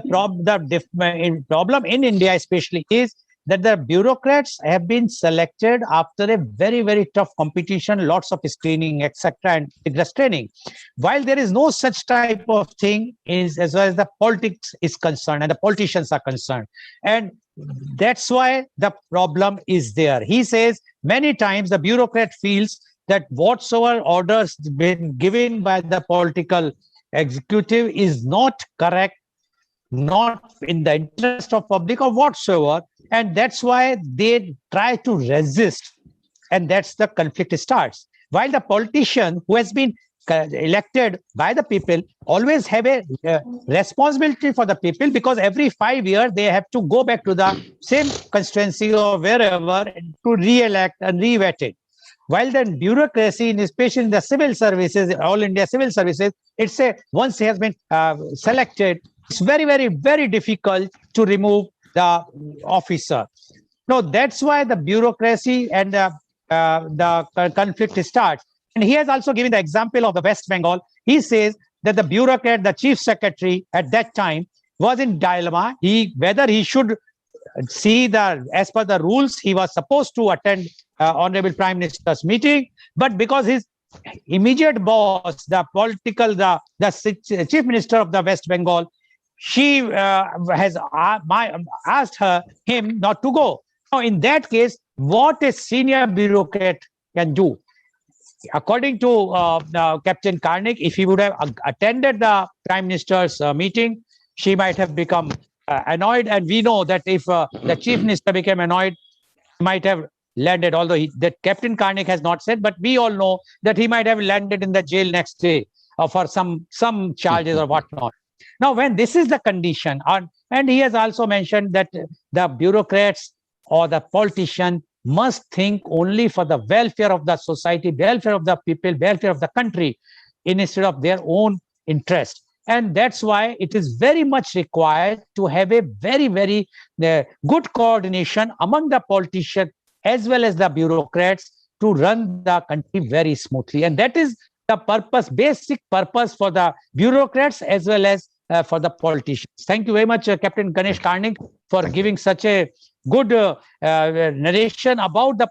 problem in India especially is that the bureaucrats have been selected after a very, very tough competition, lots of screening, etc., and rigorous training. While there is no such type of thing as far as the politics is concerned and the politicians are concerned. And that's why the problem is there. He says many times the bureaucrat feels that whatsoever orders been given by the political executive is not correct, not in the interest of public or whatsoever. And that's why they try to resist. And that's the conflict starts. While the politician who has been elected by the people always have a responsibility for the people, because every 5 years they have to go back to the same constituency or wherever to re-elect and re-vet it. While the bureaucracy, especially in the civil services, all India civil services, it's once he has been selected, it's very, very, very difficult to remove the officer. No, that's why the bureaucracy and the conflict starts. And he has also given the example of the West Bengal. He says that the bureaucrat, the chief secretary at that time, was in dilemma. Whether he should see as per the rules, he was supposed to attend Honorable Prime Minister's meeting, but because his immediate boss, the chief minister of the West Bengal, she has asked him not to go. Now, in that case, what a senior bureaucrat can do? According to Captain Karnik, if he would have attended the Prime Minister's meeting, she might have become annoyed. And we know that if the Chief Minister became annoyed, he might have landed, although that Captain Karnik has not said, but we all know that he might have landed in the jail next day for some charges or whatnot. Now, when this is the condition, and he has also mentioned that the bureaucrats or the politician must think only for the welfare of the society, welfare of the people, welfare of the country, instead of their own interest. And that's why it is very much required to have a very, very good coordination among the politicians as well as the bureaucrats to run the country very smoothly. And that is the purpose, basic purpose for the bureaucrats as well as for the politicians. Thank you very much, Captain Ganesh Karnik, for giving such a good narration about the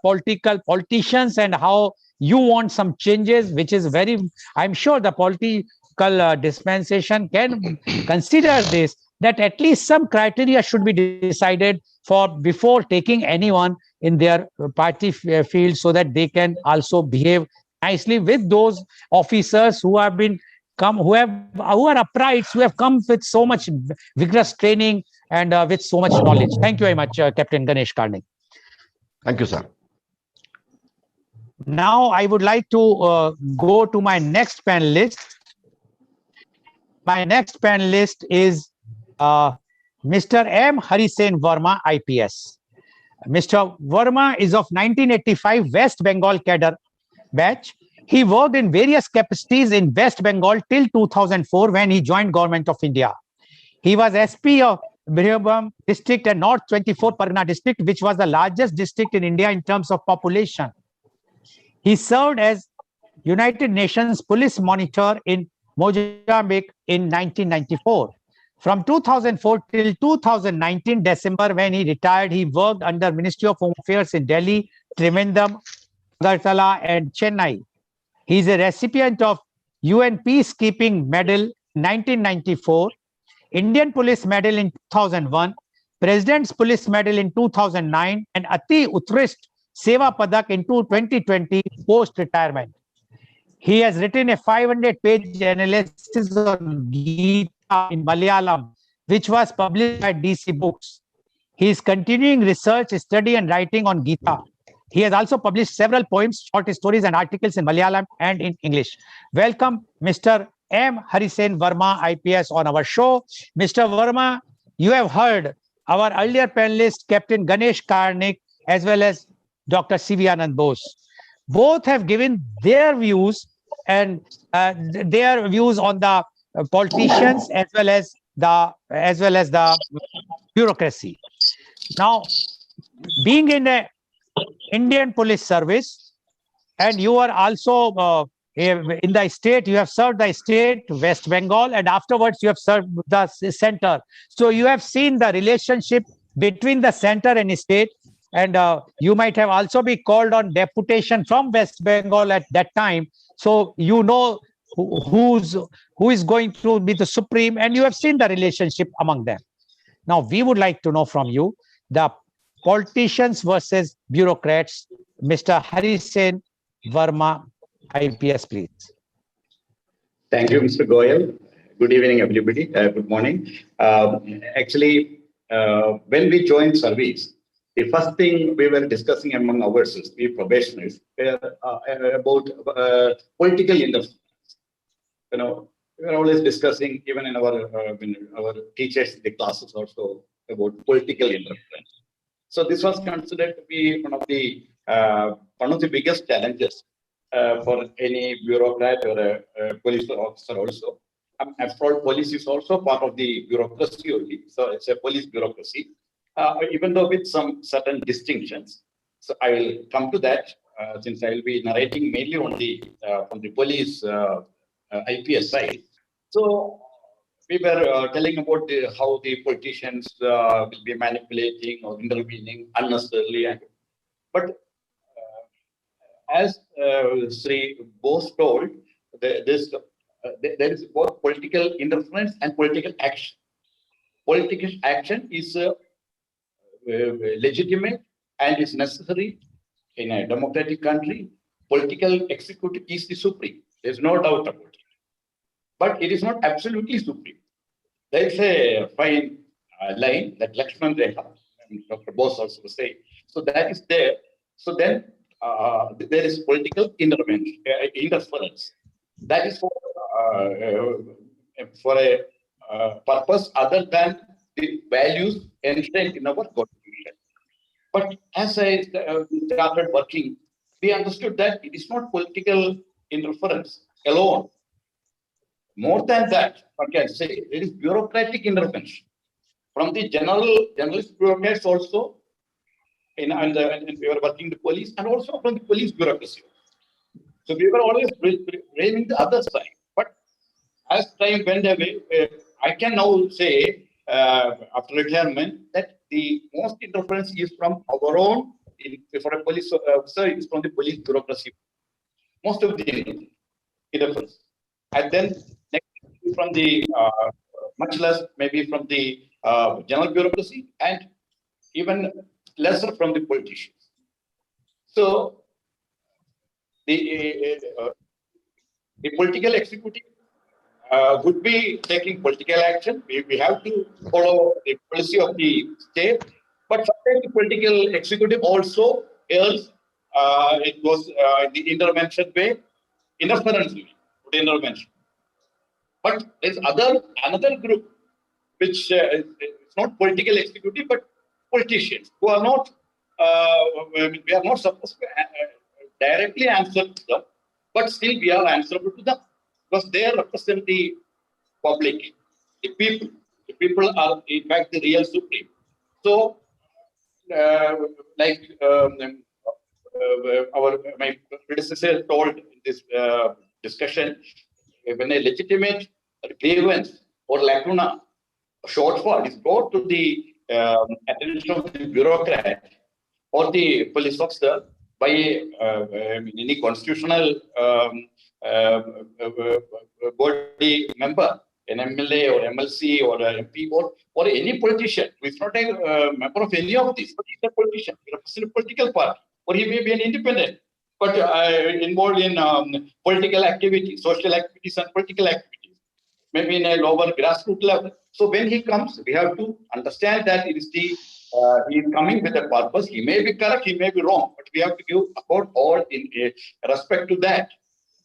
politicians and how you want some changes, which is very, I'm sure the political dispensation can consider this, that at least some criteria should be decided for before taking anyone in their party field, so that they can also behave nicely with those officers who have been come, who are upright, who have come with so much vigorous training and with so much knowledge. Thank you very much, Captain Ganesh Karnik. Thank you, sir. Now I would like to go to my next panelist. My next panelist is Mr. M. Harisen Verma, IPS. Mr. Verma is of 1985 West Bengal cadre batch. He worked in various capacities in West Bengal till 2004 when he joined Government of India. He was SP of Birabhum district and North 24 Pargana district, which was the largest district in India in terms of population. He served as United Nations Police Monitor in Mozambique in 1994. From 2004 till 2019 December, when he retired, he worked under Ministry of Home Affairs in Delhi, Trivandrum, Agartala, and Chennai. He is a recipient of UN Peacekeeping Medal 1994, Indian Police Medal in 2001, President's Police Medal in 2009, and Ati Utkrist Seva Padak in 2020 post-retirement. He has written a 500-page analysis on Gita in Malayalam, which was published by DC Books. He is continuing research, study, and writing on Gita. He has also published several poems, short stories, and articles in Malayalam and in English. Welcome, Mr. M. Harisen Verma, IPS, on our show. Mr. Verma, you have heard our earlier panelist, Captain Ganesh Karnik, as well as Dr. C.V. Anand Bose. Both have given their views and their views on the politicians as well as the bureaucracy. Now, being in the Indian Police Service, and you are also in the state, you have served the state, West Bengal, and afterwards you have served the center. So you have seen the relationship between the center and state, and you might have also be called on deputation from West Bengal at that time. So you know who is going to be the supreme, and you have seen the relationship among them. Now we would like to know from you the politicians versus bureaucrats. Mr. Harisen Verma, IPS, please. Thank you, Mr. Goel. Good evening, everybody. Good morning. Actually, when we joined service, the first thing we were discussing among ourselves, we probationers, about political interference. You know, we were always discussing, even in our teachers in the classes also, about political interference. So this was considered to be one of the biggest challenges for any bureaucrat or a police officer also. After all, police is also part of the bureaucracy only. So it's a police bureaucracy, even though with some certain distinctions. So I will come to that since I will be narrating mainly on from the police IPS side. So we were telling about how the politicians will be manipulating or intervening unnecessarily. But as Sri Bose told, there is both political interference and political action. Political action is legitimate and is necessary in a democratic country. Political executive is the supreme. There's no doubt about it. But it is not absolutely supreme. There is a fine line that Lakshman Rekha, and Dr. Bose also say. So that is there. So then there is political interference. That is for a purpose other than the values enshrined in our constitution. But as I started working, we understood that it is not political interference alone. More than that, I can say there is bureaucratic intervention from the generalist bureaucrats also, and we were working the police, and also from the police bureaucracy. So we were always blaming the other side. But as time went away, I can now say, after retirement, that the most interference is from our own, for a police officer, it is from the police bureaucracy. Most of the interference. And then next from the, much less maybe from the general bureaucracy, and even lesser from the politicians. So the political executive would be taking political action. We have to follow the policy of the state, but sometimes the political executive also errs. It was in the intervention way, interference way, intervention. But there's another group which it's not political executive, but politicians who are not. We are not supposed to directly answer to them, but still we are answerable to them because they represent the public, the people. The people are in fact the real supreme. So, like my predecessor told in this discussion, when a legitimate grievance or lacuna, shortfall is brought to the attention of the bureaucrat or the police officer by any constitutional body member, an MLA or MLC or an MP or any politician who is not a member of any of these, but he's a politician, he represents a political party, or he may be an independent, but involved in political activities, social activities and political activities, maybe in a lower grassroots level. So when he comes, we have to understand that it is he is coming with a purpose. He may be correct, he may be wrong, but we have to give about all in respect to that.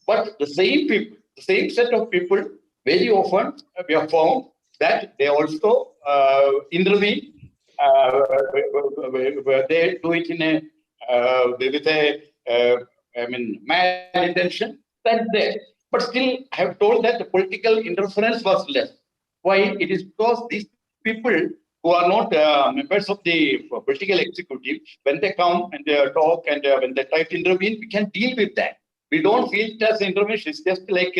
But the same people, the same set of people, very often we have found that they also intervene. They do it in a with a mad intention. That's there. But still, I have told that the political interference was less. Why? It is because these people who are not members of the political executive, when they come and they talk and when they try to intervene, we can deal with that. We don't feel it as intervention. It's just like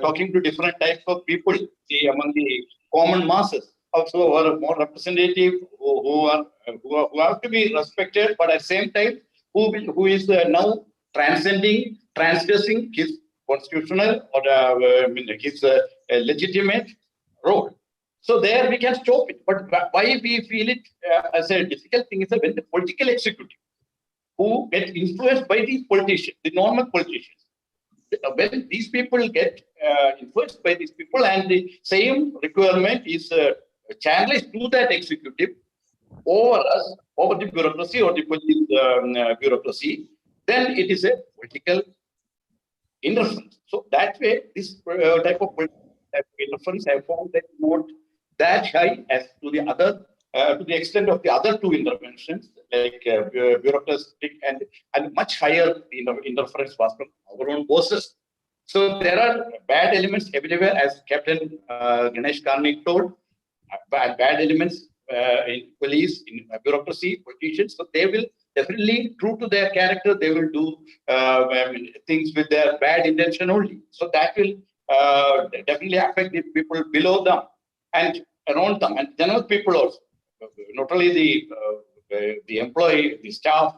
talking to different types of people among the common masses. Also, are more representative, who have to be respected, but at the same time, who is now transgressing his constitutional or his legitimate role. So there we can stop it. But why we feel it as a difficult thing is that when the political executive who get influenced by these politicians, the normal politicians, when these people get influenced by these people and the same requirement is channelized to that executive over us, over the bureaucracy or the police bureaucracy, then it is a political interference. So that way, this type of interference I found that not that high as to the other, to the extent of the other two interventions, like bureaucratic and much higher interference was from our own bosses. So there are bad elements everywhere, as Captain Ganesh Karnik told, bad elements in police, in bureaucracy, politicians. So they will definitely, true to their character, they will do things with their bad intention only. So that will definitely affect the people below them and around them, and general people also. Not only the employee, the staff,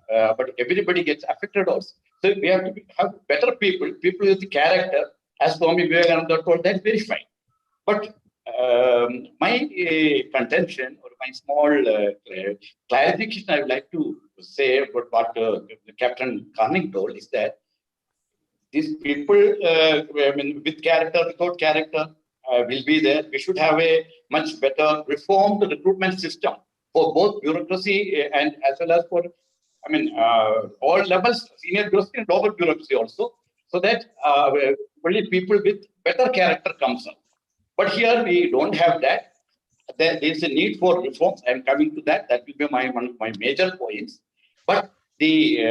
but everybody gets affected also. So we have to have better people with the character, as Swami Vivekananda told, that's very fine. But my contention or my small clarification I would like to say about what Captain Carning told is that these people, with character, without character, will be there. We should have a much better reformed recruitment system for both bureaucracy and as well as for, all levels, senior bureaucracy and lower bureaucracy also, so that only people with better character comes up. But here we don't have that. There is a need for reforms. I'm coming to that. That will be one of my major points. But the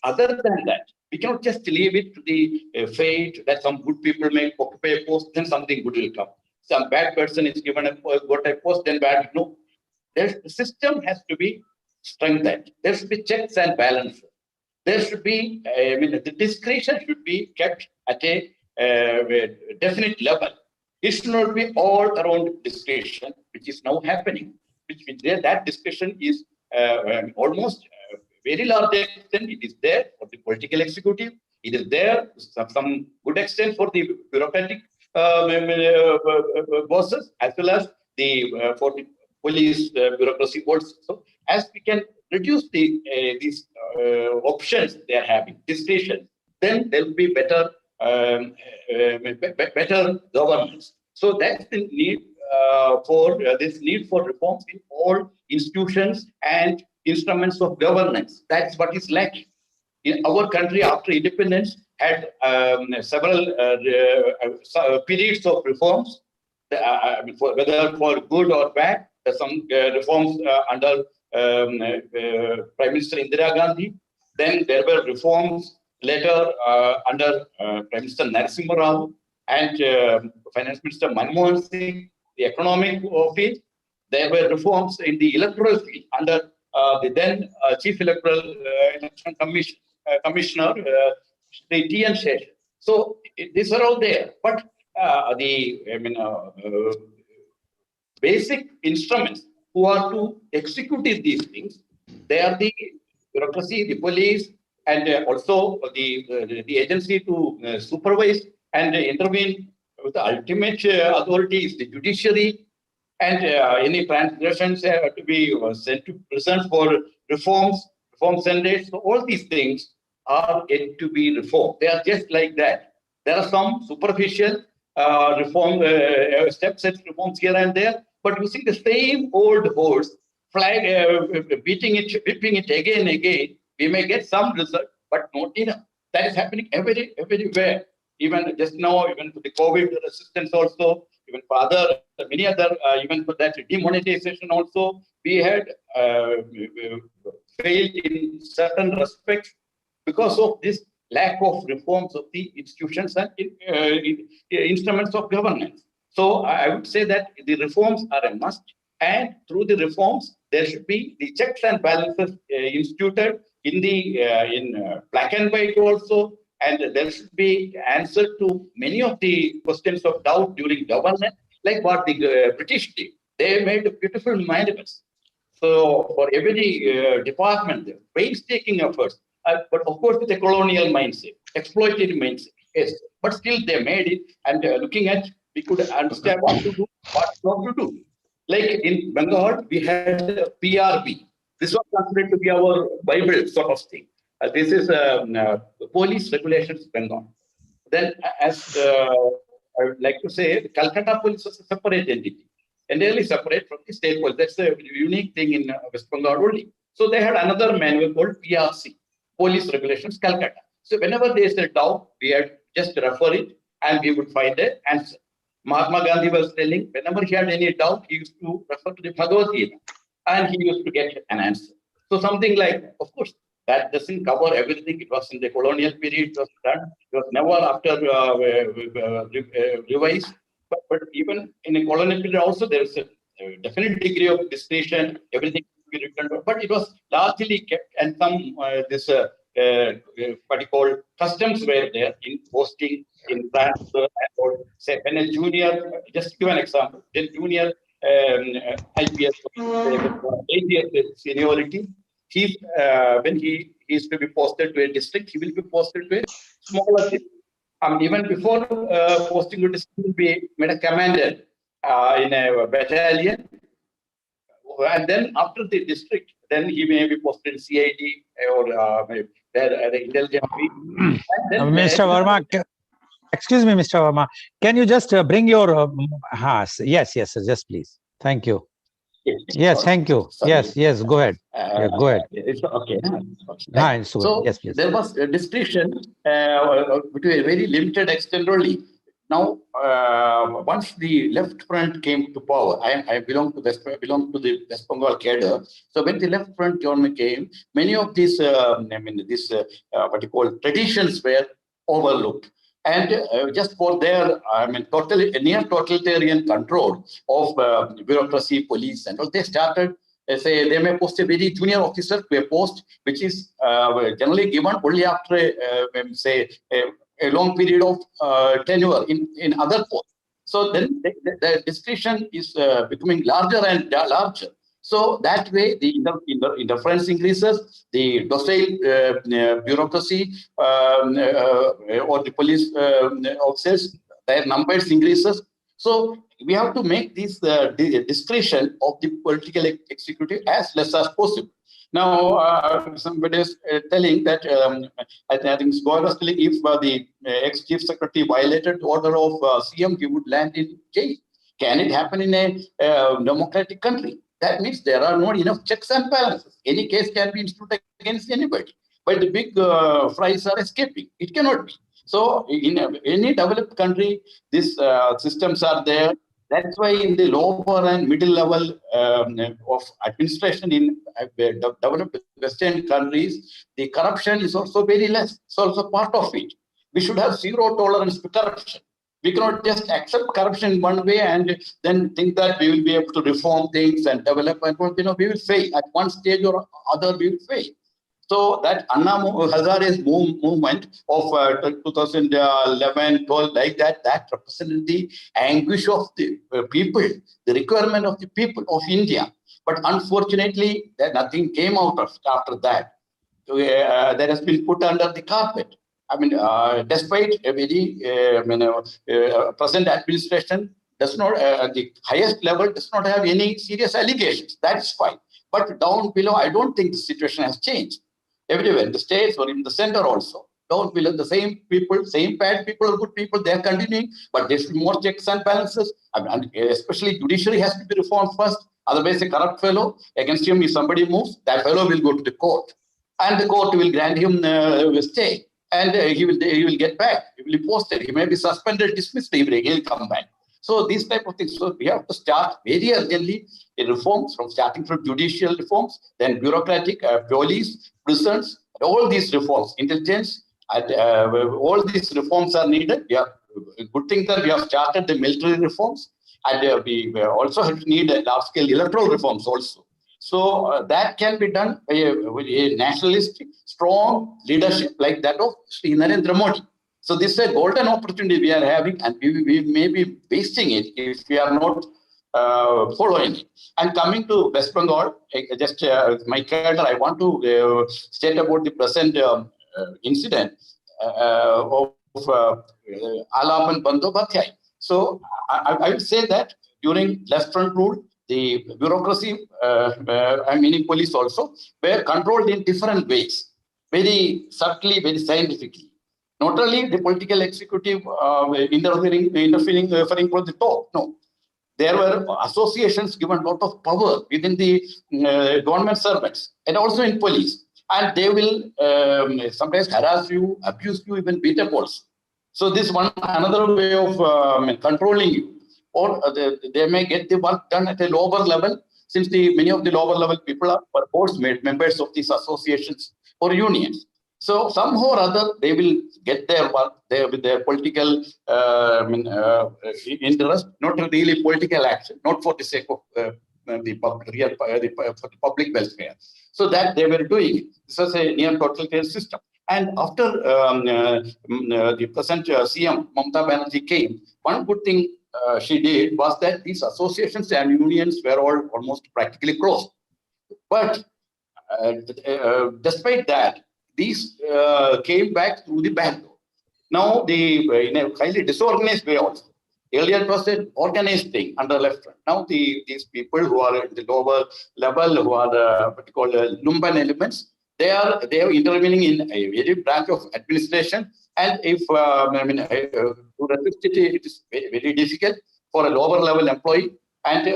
other than that, we cannot just leave it to the fate that some good people may occupy a post, then something good will come. Some bad person is given a post, then bad. No, the system has to be strengthened. There should be checks and balances. There should be, the discretion should be kept at a definite level. It should not be all around discretion, which is now happening. That discretion is almost very large extent. It is there for the political executive. It is there to some good extent for the bureaucratic bosses, as well as for the police bureaucracy also. So as we can reduce these options they are having, discretion, then there will be better better governance. So that's the need for this need for reforms in all institutions and instruments of governance. That's what is lacking. In our country, after independence, had several periods of reforms, whether for good or bad. Some reforms under Prime Minister Indira Gandhi. Then there were reforms later under Prime Minister Narasimha Rao and Finance Minister Manmohan Singh, the economic field. There were reforms in the electoral field under the then Chief Electoral Election Commissioner, the T.N. Shesh. So these are all there. But basic instruments who are to execute these things, they are the bureaucracy, the police, and also the agency to supervise and intervene with the ultimate authority is the judiciary, and any transgressions have to be sent to prison for reform standards. So all these things are yet to be reformed. They are just like that. There are some superficial reform steps and reforms here and there, but using the same old horse, flag, whipping it again and again, we may get some result, but not enough. That is happening everywhere. Even just now, even for the COVID resistance also, even for many other, even for that demonetization also, we had failed in certain respects because of this lack of reforms of the institutions and instruments of governance. So I would say that the reforms are a must, and through the reforms, there should be the checks and balances instituted in the black and white also, and there should be answer to many of the questions of doubt during governance, like what the British did. They made a beautiful manuals. So for every department, painstaking efforts, but of course with a colonial mindset, exploitative mindset, yes. But still they made it, and looking at, we could understand what to do, what not to do. Like in Bengal, we had PRB. This was considered to be our Bible sort of thing. This is police regulations Bengal. Then, as I would like to say, the Calcutta police was a separate entity, entirely separate from the state police. That's a unique thing in West Bengal only. So they had another manual called PRC, Police Regulations Calcutta. So whenever there is a doubt, we had just refer it and we would find an answer. Mahatma Gandhi was telling, whenever he had any doubt, he used to refer to the Bhagavad Gita and he used to get an answer. So something like, of course, that doesn't cover everything. It was in the colonial period, it was done. It was never after revised. But even in a colonial period also, there is a definite degree of discretion, everything to be written. But it was largely kept, and some what you call customs were there in posting, in transfer, and all. Say, when a junior, just to give an example, then junior IPS, 8 years seniority, he's when he is to be posted to a district, he will be posted to a smaller district. Even before posting to district, he will be made a commander in a battalion, and then after the district, then he may be posted in CID or the intelligence. Mr. Verma, excuse me, Mr. Verma, can you just bring your yes, sir, just please. Thank you. Yes, thank you. Sorry. Yes, go ahead. Go ahead. It's okay. So yes, please. There was a discretion to a very limited extent only. Now, once the left front came to power, I belong to the West Bengal cadre. So when the left front government came, many of these, what you call traditions were overlooked. And just for their, near totalitarian control of bureaucracy, police, and all, they started. Say they may post a very junior officer to a post which is generally given only after a long period of tenure in other posts. So then the discretion is becoming larger and larger. So that way the interference increases, the docile bureaucracy or the police officers, their numbers increases. So we have to make this discretion of the political executive as less as possible. Now, somebody is telling that, I think Goel was telling if the ex-chief secretary violated the order of CM, he would land in jail. Can it happen in a democratic country? That means there are not enough checks and balances. Any case can be instituted against anybody. But the big fries are escaping. It cannot be. So in any developed country, these systems are there. That's why in the lower and middle level of administration in developed Western countries, the corruption is also very less. It's also part of it. We should have zero tolerance to corruption. We cannot just accept corruption in one way and then think that we will be able to reform things and develop. And we will fail at one stage or other. We will fail. So that Anna Hazare's movement of 2011, 12, like that represented the anguish of the people, the requirement of the people of India. But unfortunately, nothing came out of after that. That has been put under the carpet. I mean, despite a very present administration does not at the highest level does not have any serious allegations. That's fine. But down below, I don't think the situation has changed. Everywhere, in the states or in the center also. Down below, the same people, same bad people or good people, they are continuing, but there should be more checks and balances. And especially judiciary has to be reformed first. Otherwise, a corrupt fellow, against him, if somebody moves, that fellow will go to the court. And the court will grant him a stay. And he will get back. He will be posted. He may be suspended, dismissed, he will come back. So these type of things. So we have to start very urgently in reforms, starting from judicial reforms, then bureaucratic, police, prisons, all these reforms, intelligence, and all these reforms are needed. Yeah, good thing that we have started the military reforms, and we also need large-scale electoral reforms also. So that can be done by a nationalistic, strong leadership like that of Sri Narendra Modi. So this is a golden opportunity we are having, and we may be wasting it if we are not following it. And coming to West Bengal, just my character, I want to state about the present incident of Alapan Bandobhatyay. So I would say that during left front rule, the bureaucracy, meaning police also, were controlled in different ways, very subtly, very scientifically. Not only the political executive interfering from the top, no. There were associations given a lot of power within the government servants and also in police. And they will sometimes harass you, abuse you, even beat up also. So this one another way of controlling you. Or they may get the work done at a lower level, since many of the lower level people are purports made members of these associations or unions. So somehow or other, they will get their work there with their political interest, not really political action, not for the sake of the public welfare. So that they were doing. This was a near totalitarian system. And after the present CM, Mamata Banerjee came, one good thing she did was that these associations and unions were all almost practically closed. But despite that, these came back through the back door. Now, in a highly disorganized way also. Earlier, it was an organized thing under left front. Now, these people who are at the lower level, who are what you call lumpen elements, they are intervening in a very branch of administration. And if to resist it is very difficult for a lower level employee. And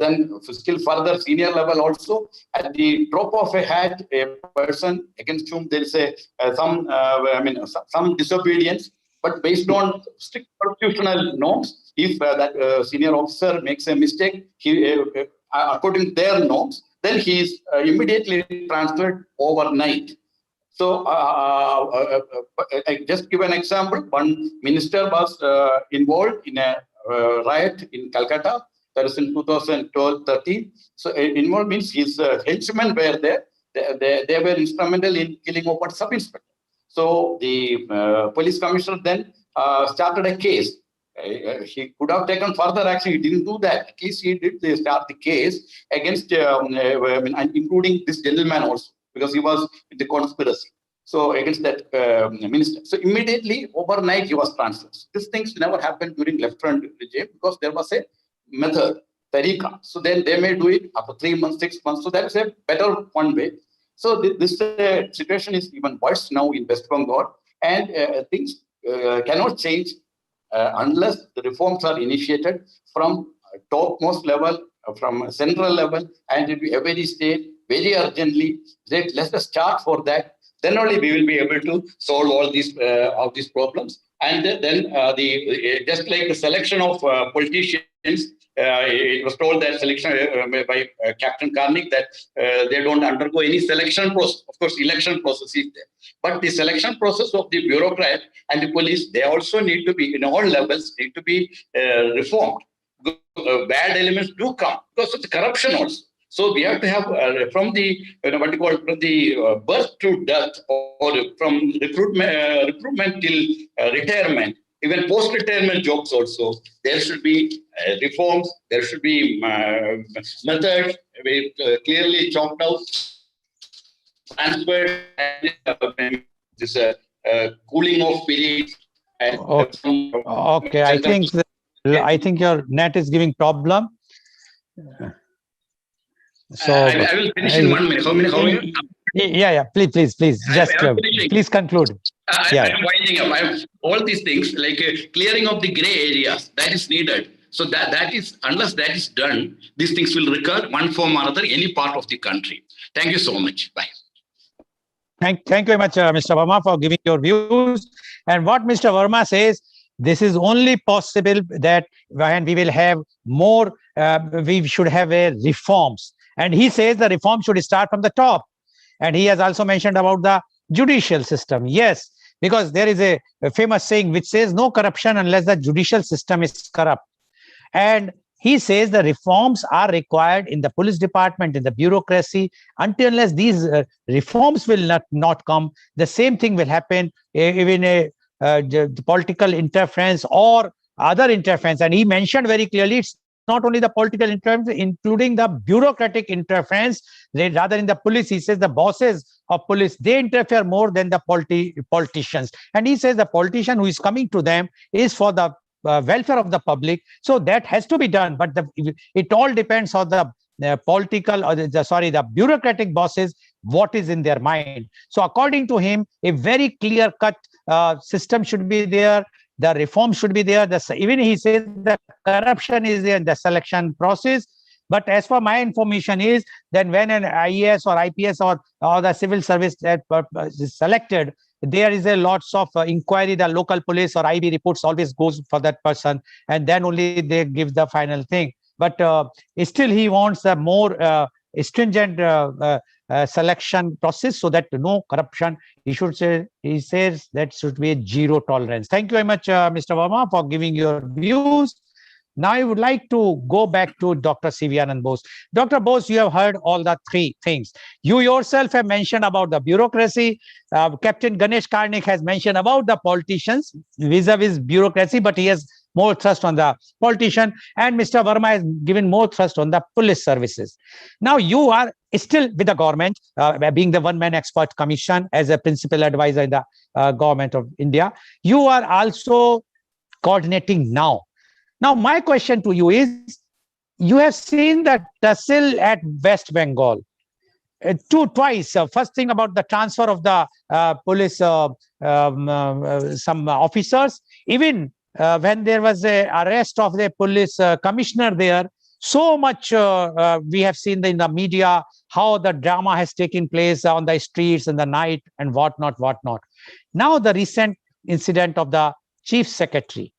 then still further senior level also, at the drop of a hat, a person against whom there is some disobedience, but based on strict constitutional norms, if that senior officer makes a mistake, he, according to their norms, then he is immediately transferred overnight. So I just give an example. One minister was involved in a riot in Calcutta. That is in 2012-13. So involved means his henchmen were there. They were instrumental in killing over sub-inspector. So the police commissioner then started a case. He could have taken further action. He didn't do that. At least he did start the case against, including this gentleman also, because he was in the conspiracy. So against that minister. So immediately, overnight, he was transferred. These things never happened during left front regime because there was a method, tariqa. So then they may do it after 3 months, 6 months. So that is a better one way. So this situation is even worse now in West Bengal, and things cannot change unless the reforms are initiated from topmost level, from central level, and every state very urgently. Let us start for that. Then only we will be able to solve all these problems. And then just like the selection of politicians, it was told that selection by Captain Karnik that they don't undergo any selection process. Of course, election process is there, but the selection process of the bureaucrat and the police, they also need to be in all levels, need to be reformed. Bad elements do come because of the corruption also. So we have to have from the what you call from the birth to death, or from recruitment till retirement, even post-retirement jobs also. There should be reforms. There should be methods clearly chalked out, transferred, and this cooling off period. Okay, I think your net is giving problem. So I will finish in 1 minute. How many? Yeah. Please. Just please conclude. I'm winding up. All these things like clearing of the gray areas, that is needed. So that is, unless that is done, these things will recur one form or another, any part of the country. Thank you so much. Bye. Thank you very much, Mr. Verma, for giving your views. And what Mr. Verma says, this is only possible that when we will have more, we should have reforms. And he says the reform should start from the top. And he has also mentioned about the judicial system. Yes, because there is a famous saying which says no corruption unless the judicial system is corrupt. And he says the reforms are required in the police department, in the bureaucracy. Until unless these reforms will not come, the same thing will happen, even the political interference or other interference. And he mentioned very clearly, it's not only the political interference, including the bureaucratic interference. Rather in the police, he says the bosses of police, they interfere more than the politicians. And he says the politician who is coming to them is for the welfare of the public. So that has to be done. But it all depends on the political or the bureaucratic bosses, what is in their mind. So according to him, a very clear-cut system should be there. The reform should be there. Even he says the corruption is there in the selection process. But as for my information is that when an IAS or IPS or the civil service that is selected, there is a lots of inquiry. The local police or IB reports always goes for that person, and then only they give the final thing. But still, he wants a more stringent selection process so that no corruption. He says that should be a zero tolerance. Thank you very much, Mr. Verma, for giving your views. Now I would like to go back to Dr. C.V. Anand Bose. Dr. Bose, you have heard all the three things. You yourself have mentioned about the bureaucracy. Captain Ganesh Karnik has mentioned about the politicians vis-a-vis bureaucracy, but he has more thrust on the politician. And Mr. Verma has given more thrust on the police services. Now you are still with the government, being the one-man expert commission as a principal advisor in the government of India. You are also coordinating now. Now, my question to you is, you have seen the tussle at West Bengal twice. First thing about the transfer of the police, some officers, even when there was an arrest of the police commissioner there, so much we have seen in the media how the drama has taken place on the streets in the night and whatnot. Now, the recent incident of the chief secretary.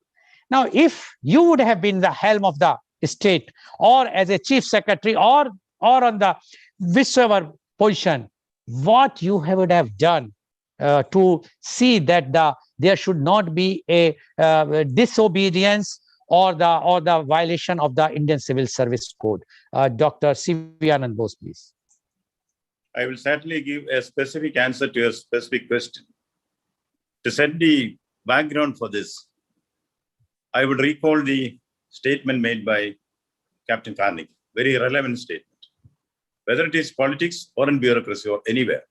Now, if you would have been the helm of the state or as a chief secretary or on the whichever position, what you would have done to see that there should not be a disobedience or the violation of the Indian Civil Service Code. Dr. C.V. Anand Bose, please. I will certainly give a specific answer to your specific question. To set the background for this, I would recall the statement made by Captain Karnik, very relevant statement. Whether it is politics or in bureaucracy or anywhere,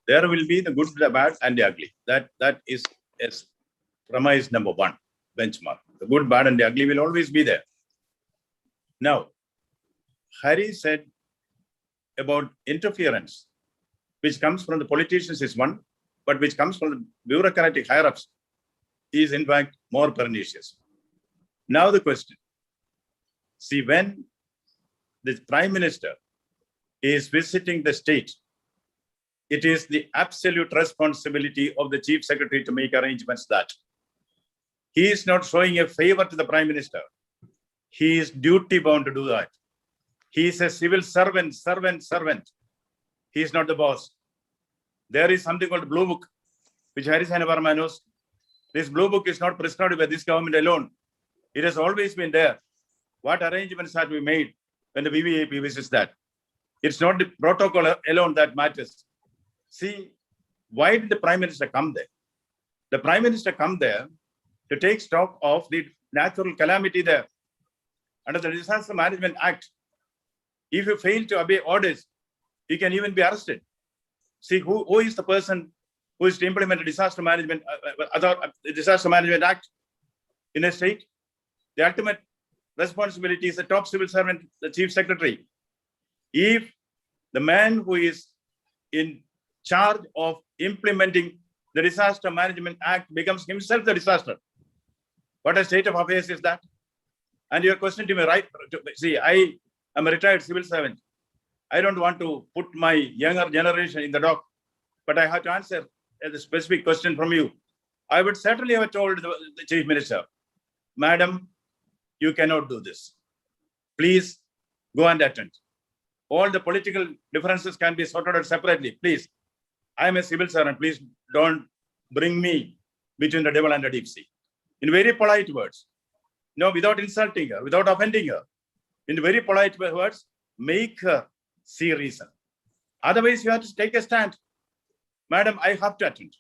there will be the good, the bad, and the ugly. That is premise number one, benchmark. The good, bad, and the ugly will always be there. Now, Hari said about interference which comes from the politicians is one, but which comes from the bureaucratic higher-ups is in fact more pernicious. Now the question, see, when the Prime Minister is visiting the state, it is the absolute responsibility of the Chief Secretary to make arrangements that he is not showing a favor to the Prime Minister. He is duty bound to do that. He is a civil servant. He is not the boss. There is something called Blue Book, which Harisan Verma knows. This Blue Book is not prescribed by this government alone. It has always been there. What arrangements have we made when the VVIP visits that? It's not the protocol alone that matters. See, why did the Prime Minister come there? The Prime Minister come there to take stock of the natural calamity there. Under the Disaster Management Act, if you fail to obey orders, you can even be arrested. See, who is the person who is to implement the Disaster Management Act in a state? The ultimate responsibility is the top civil servant, the Chief Secretary. If the man who is in charge of implementing the Disaster Management Act becomes himself the disaster, what a state of affairs is that? And your question to me, right? See, I am a retired civil servant. I don't want to put my younger generation in the dock, but I have to answer a specific question from you. I would certainly have told the Chief Minister, Madam, you cannot do this. Please go and attend. All the political differences can be sorted out separately. Please, I am a civil servant. Please don't bring me between the devil and the deep sea. In very polite words, no, without insulting her, without offending her. In very polite words, make her see reason. Otherwise, you have to take a stand. Madam, I have to attend.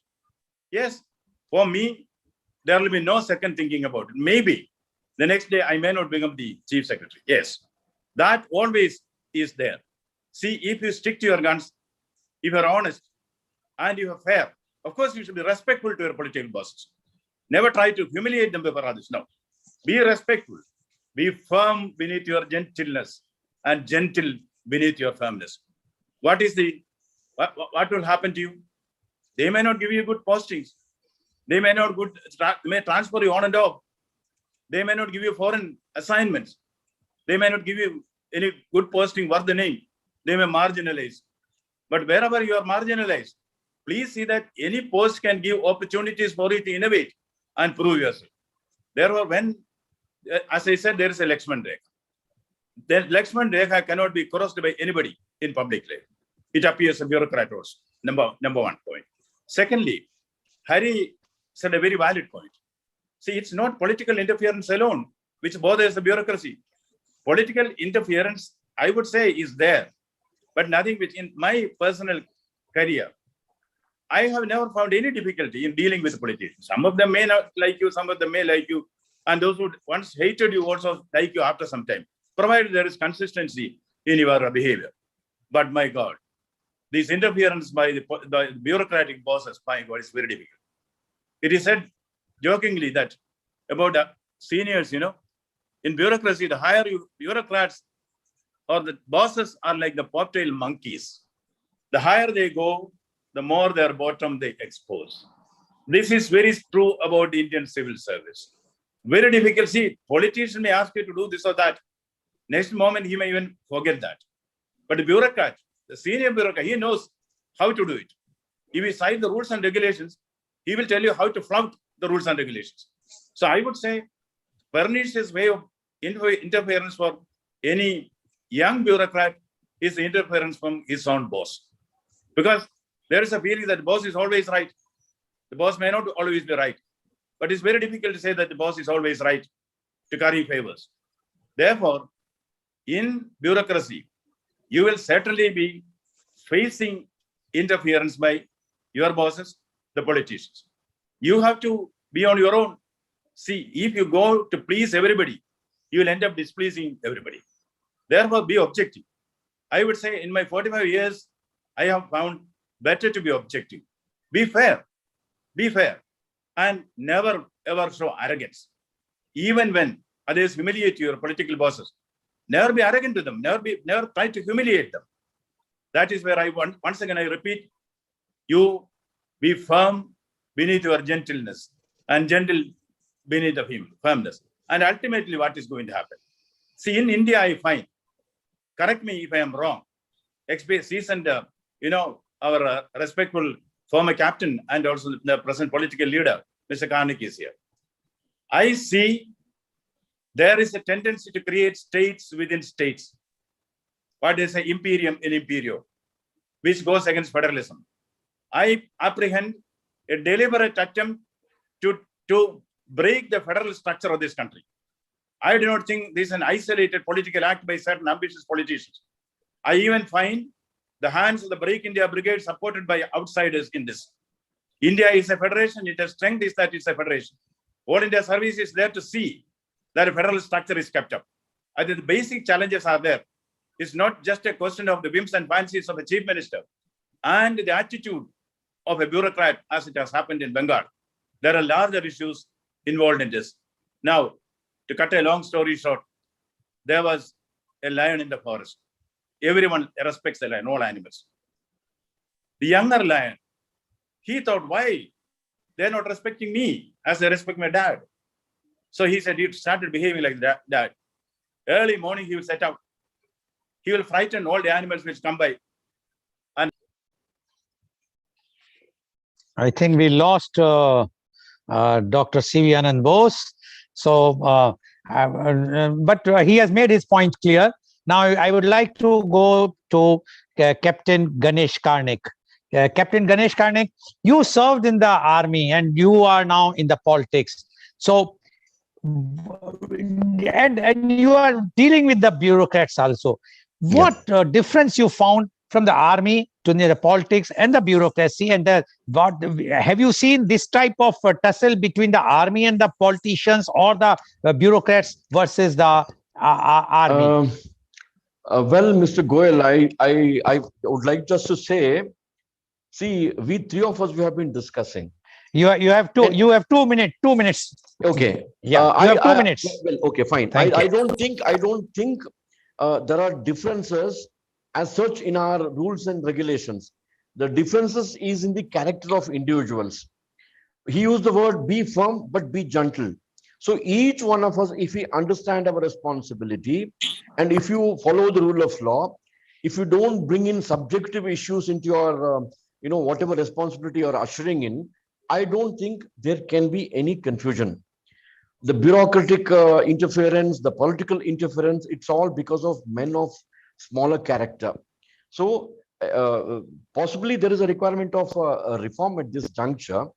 Yes, for me, there will be no second thinking about it. Maybe the next day I may not become the Chief Secretary. Yes, that always is there. See, if you stick to your guns, if you're honest and you are fair, of course, you should be respectful to your political bosses. Never try to humiliate them before others. No, be respectful. Be firm beneath your gentleness and gentle beneath your firmness. What will happen to you? They may not give you good postings. They may not may transfer you on and off. They may not give you foreign assignments. They may not give you any good posting worth the name. They may marginalize. But wherever you are marginalized, please see that any post can give opportunities for you to innovate and prove yourself. Therefore, when, as I said, there is a Lakshman Rekha. The Lakshman Rekha cannot be crossed by anybody in public life. It appears a bureaucrat also. Number one point. Secondly, Hari said a very valid point. See, it's not political interference alone which bothers the bureaucracy. Political interference, I would say, is there, but nothing which, in my personal career, I have never found any difficulty in dealing with politicians. Some of them may not like you, some of them may like you, and those who once hated you also like you after some time, provided there is consistency in your behavior. But my God, this interference by the bureaucratic bosses, my God, is very difficult. It is said jokingly that about the seniors, in bureaucracy, the higher bureaucrats or the bosses are like the bobtail monkeys. The higher they go, the more their bottom they expose. This is very true about the Indian civil service. Very difficult. See, politician may ask you to do this or that. Next moment, he may even forget that. But the bureaucrat, the senior bureaucrat, he knows how to do it. If he cites the rules and regulations, he will tell you how to flout the rules and regulations. So I would say, pernicious way of interference for any young bureaucrat is interference from his own boss. Because there is a feeling that the boss is always right. The boss may not always be right, but it's very difficult to say that the boss is always right to curry favors. Therefore, in bureaucracy, you will certainly be facing interference by your bosses, the politicians. You have to be on your own. See, if you go to please everybody, you will end up displeasing everybody. Therefore, be objective. I would say in my 45 years, I have found better to be objective. Be fair, and never ever show arrogance. Even when others humiliate your political bosses, never be arrogant to them, never try to humiliate them. That is where I want, once again, I repeat, you be firm beneath your gentleness and gentle beneath of him, firmness. And ultimately, what is going to happen? See, in India, I find, correct me if I am wrong, seasoned, our respectful former captain and also the present political leader, Mr. Karnik is here. I see there is a tendency to create states within states. What is an imperium in imperio, which goes against federalism. I apprehend a deliberate attempt to break the federal structure of this country. I do not think this is an isolated political act by certain ambitious politicians. I even find the hands of the Break India Brigade supported by outsiders in this. India is a federation. Its strength is that it's a federation. All India Service is there to see that a federal structure is kept up. I think the basic challenges are there. It's not just a question of the whims and fancies of a chief minister and the attitude of a bureaucrat as it has happened in Bengal. There are larger issues involved in this. Now, to cut a long story short, there was a lion in the forest. Everyone respects the lion, all animals. The younger lion, he thought, why? They're not respecting me as they respect my dad. So he said he started behaving like that. Early morning, he will set out. He will frighten all the animals which come by. And I think we lost Dr. C.V. Anand Bose. So, but he has made his point clear. Now, I would like to go to Captain Ganesh Karnik. Captain Ganesh Karnik, you served in the army and you are now in the politics. So, and you are dealing with the bureaucrats also. What difference you found from the army to the politics and the bureaucracy? And have you seen this type of tussle between the army and the politicians, or the bureaucrats versus the army? Well, Mr. Goel, I would like just to say, see, we three of us, we have been discussing. You have 2 minutes. 2 minutes. Okay. Yeah, you have 2 minutes. Well, okay, fine. I don't think there are differences as such in our rules and regulations. The differences is in the character of individuals. He used the word be firm, but be gentle. So each one of us, if we understand our responsibility, and if you follow the rule of law, if you don't bring in subjective issues into your, whatever responsibility you're ushering in, I don't think there can be any confusion. The bureaucratic interference, the political interference, it's all because of men of smaller character. So possibly there is a requirement of a reform at this juncture.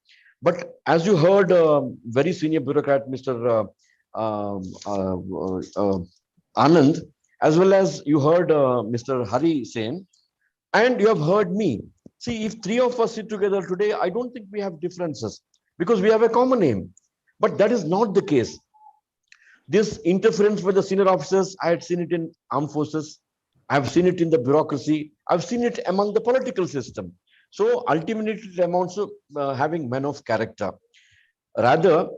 But as you heard, very senior bureaucrat, Mr. Anand, as well as you heard Mr. Hari saying, and you have heard me. See, if three of us sit together today, I don't think we have differences because we have a common aim. But that is not the case. This interference with the senior officers, I had seen it in armed forces. I have seen it in the bureaucracy. I've seen it among the political system. So ultimately, it amounts to having men of character. Rather,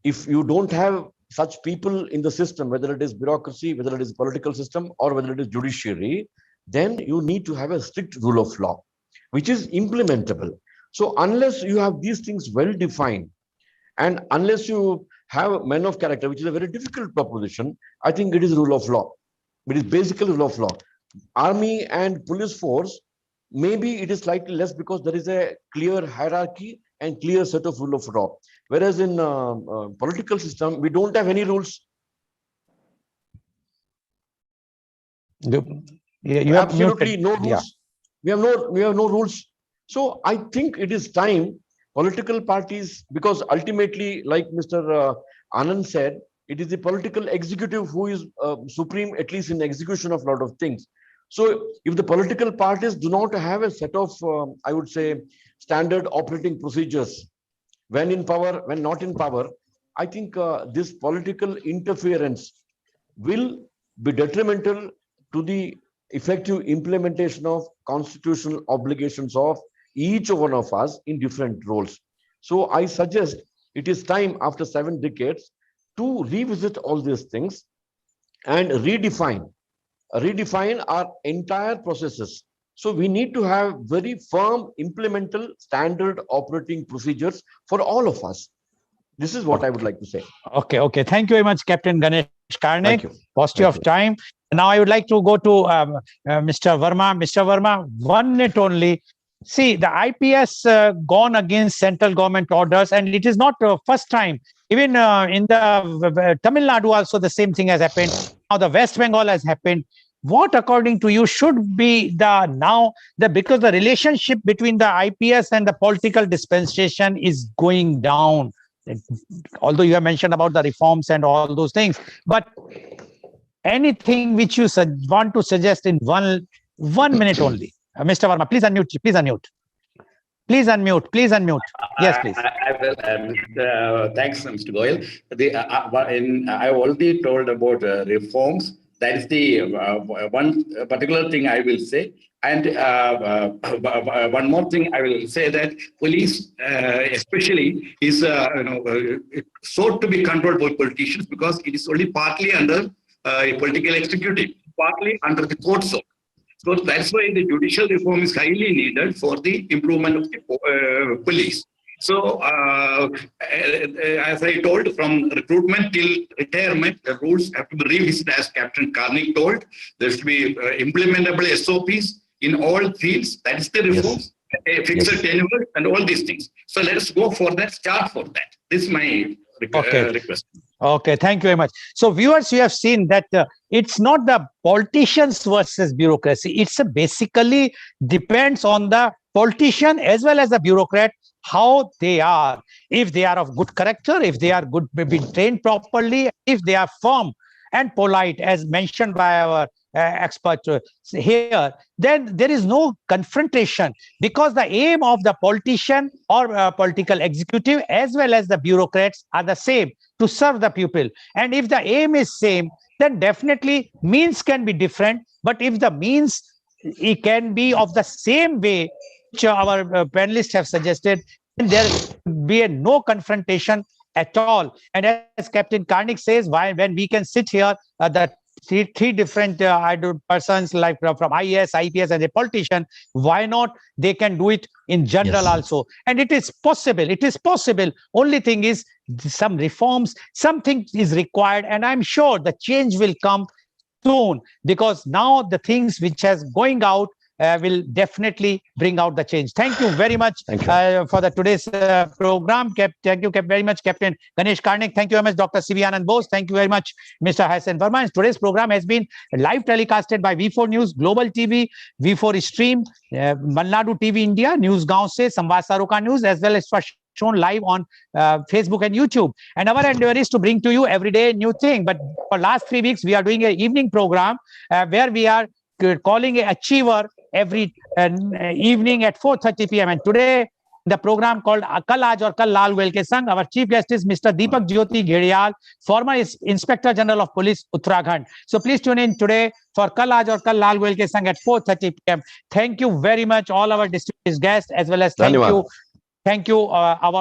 if you don't have such people in the system, whether it is bureaucracy, whether it is political system, or whether it is judiciary, then you need to have a strict rule of law, which is implementable. So unless you have these things well defined, and unless you have men of character, which is a very difficult proposition, I think it is rule of law. It is basically rule of law. Army and police force, maybe it is slightly less because there is a clear hierarchy and clear set of rule of law. Whereas in political system, we don't have any rules. You have absolutely muted. no rules. Yeah. We have no rules. So I think it is time political parties, because ultimately, like Mr. Anand said, it is the political executive who is supreme, at least in execution of a lot of things. So if the political parties do not have a set of, I would say, standard operating procedures, when in power, when not in power, I think this political interference will be detrimental to the effective implementation of constitutional obligations of each one of us in different roles. So I suggest it is time after 7 decades to revisit all these things and redefine our entire processes, So we need to have very firm implemental standard operating procedures for all of us. This is what I would like to say. Okay. Thank you very much, Captain Ganesh Karnik. Thank you. Paucity of time. Now I would like to go to Mr. Verma. Mr. Verma, 1 minute only. See, the IPS gone against central government orders, and it is not first time. Even in the Tamil Nadu also the same thing has happened. Now the West Bengal has happened. What, according to you, should be because the relationship between the IPS and the political dispensation is going down. Although you have mentioned about the reforms and all those things, but anything which you want to suggest in one minute only. Mr. Verma, please unmute. Please unmute. Yes, please. I will. Thanks, Mr. Goel. I already told about reforms. That is the one particular thing I will say. And one more thing I will say, that police, especially, is sought to be controlled by politicians, because it is only partly under a political executive, partly under the courts. So that's why the judicial reform is highly needed for the improvement of the police. So, as I told, from recruitment till retirement, the rules have to be revisited, as Captain Karnik told. There should be implementable SOPs in all fields. That is the reforms, a fixed tenure, and all these things. So let us go for that, start for that. This is my request. Okay, thank you very much. So viewers, you have seen that it's not the politicians versus bureaucracy. It's basically depends on the politician as well as the bureaucrat, how they are. If they are of good character, if they are good, been trained properly, if they are firm and polite, as mentioned by our expert here, then there is no confrontation, because the aim of the politician or political executive as well as the bureaucrats are the same, to serve the people. And if the aim is same, then definitely means can be different. But if the means it can be of the same way, which our panelists have suggested, then there will be no confrontation at all. And as Captain Karnik says, when we can sit here, the three different persons, like from IAS, IPS, and a politician, why not? They can do it in general also. And it is possible. Only thing is, some reforms, something is required. And I'm sure the change will come soon, because now the things which has going out will definitely bring out the change. Thank you very much for today's program. Thank you very much, Captain Ganesh Karnik. Thank you very much, Dr. C.V. Anand Bose. Thank you very much, Mr. Hassan Verma. And today's program has been live telecasted by V4 News, Global TV, V4 Stream, Malnadu TV India, News Gaon Se, Samvad Saroka News, as well as shown live on Facebook and YouTube. And our endeavor is to bring to you every day new thing. But for last 3 weeks, we are doing an evening program where we are calling a Achiever every evening at 4:30 p.m. And today, the program called Kal Aaj Aur Kal Lal Goel Ke Sang. Our chief guest is Mr. Deepak Jyoti Ghediyal, former Inspector General of Police, Uttarakhand. So please tune in today for Kal Aaj Aur Kal Lal Goel Ke Sang at 4:30 p.m. Thank you very much, all our distinguished guests, as well as thank you our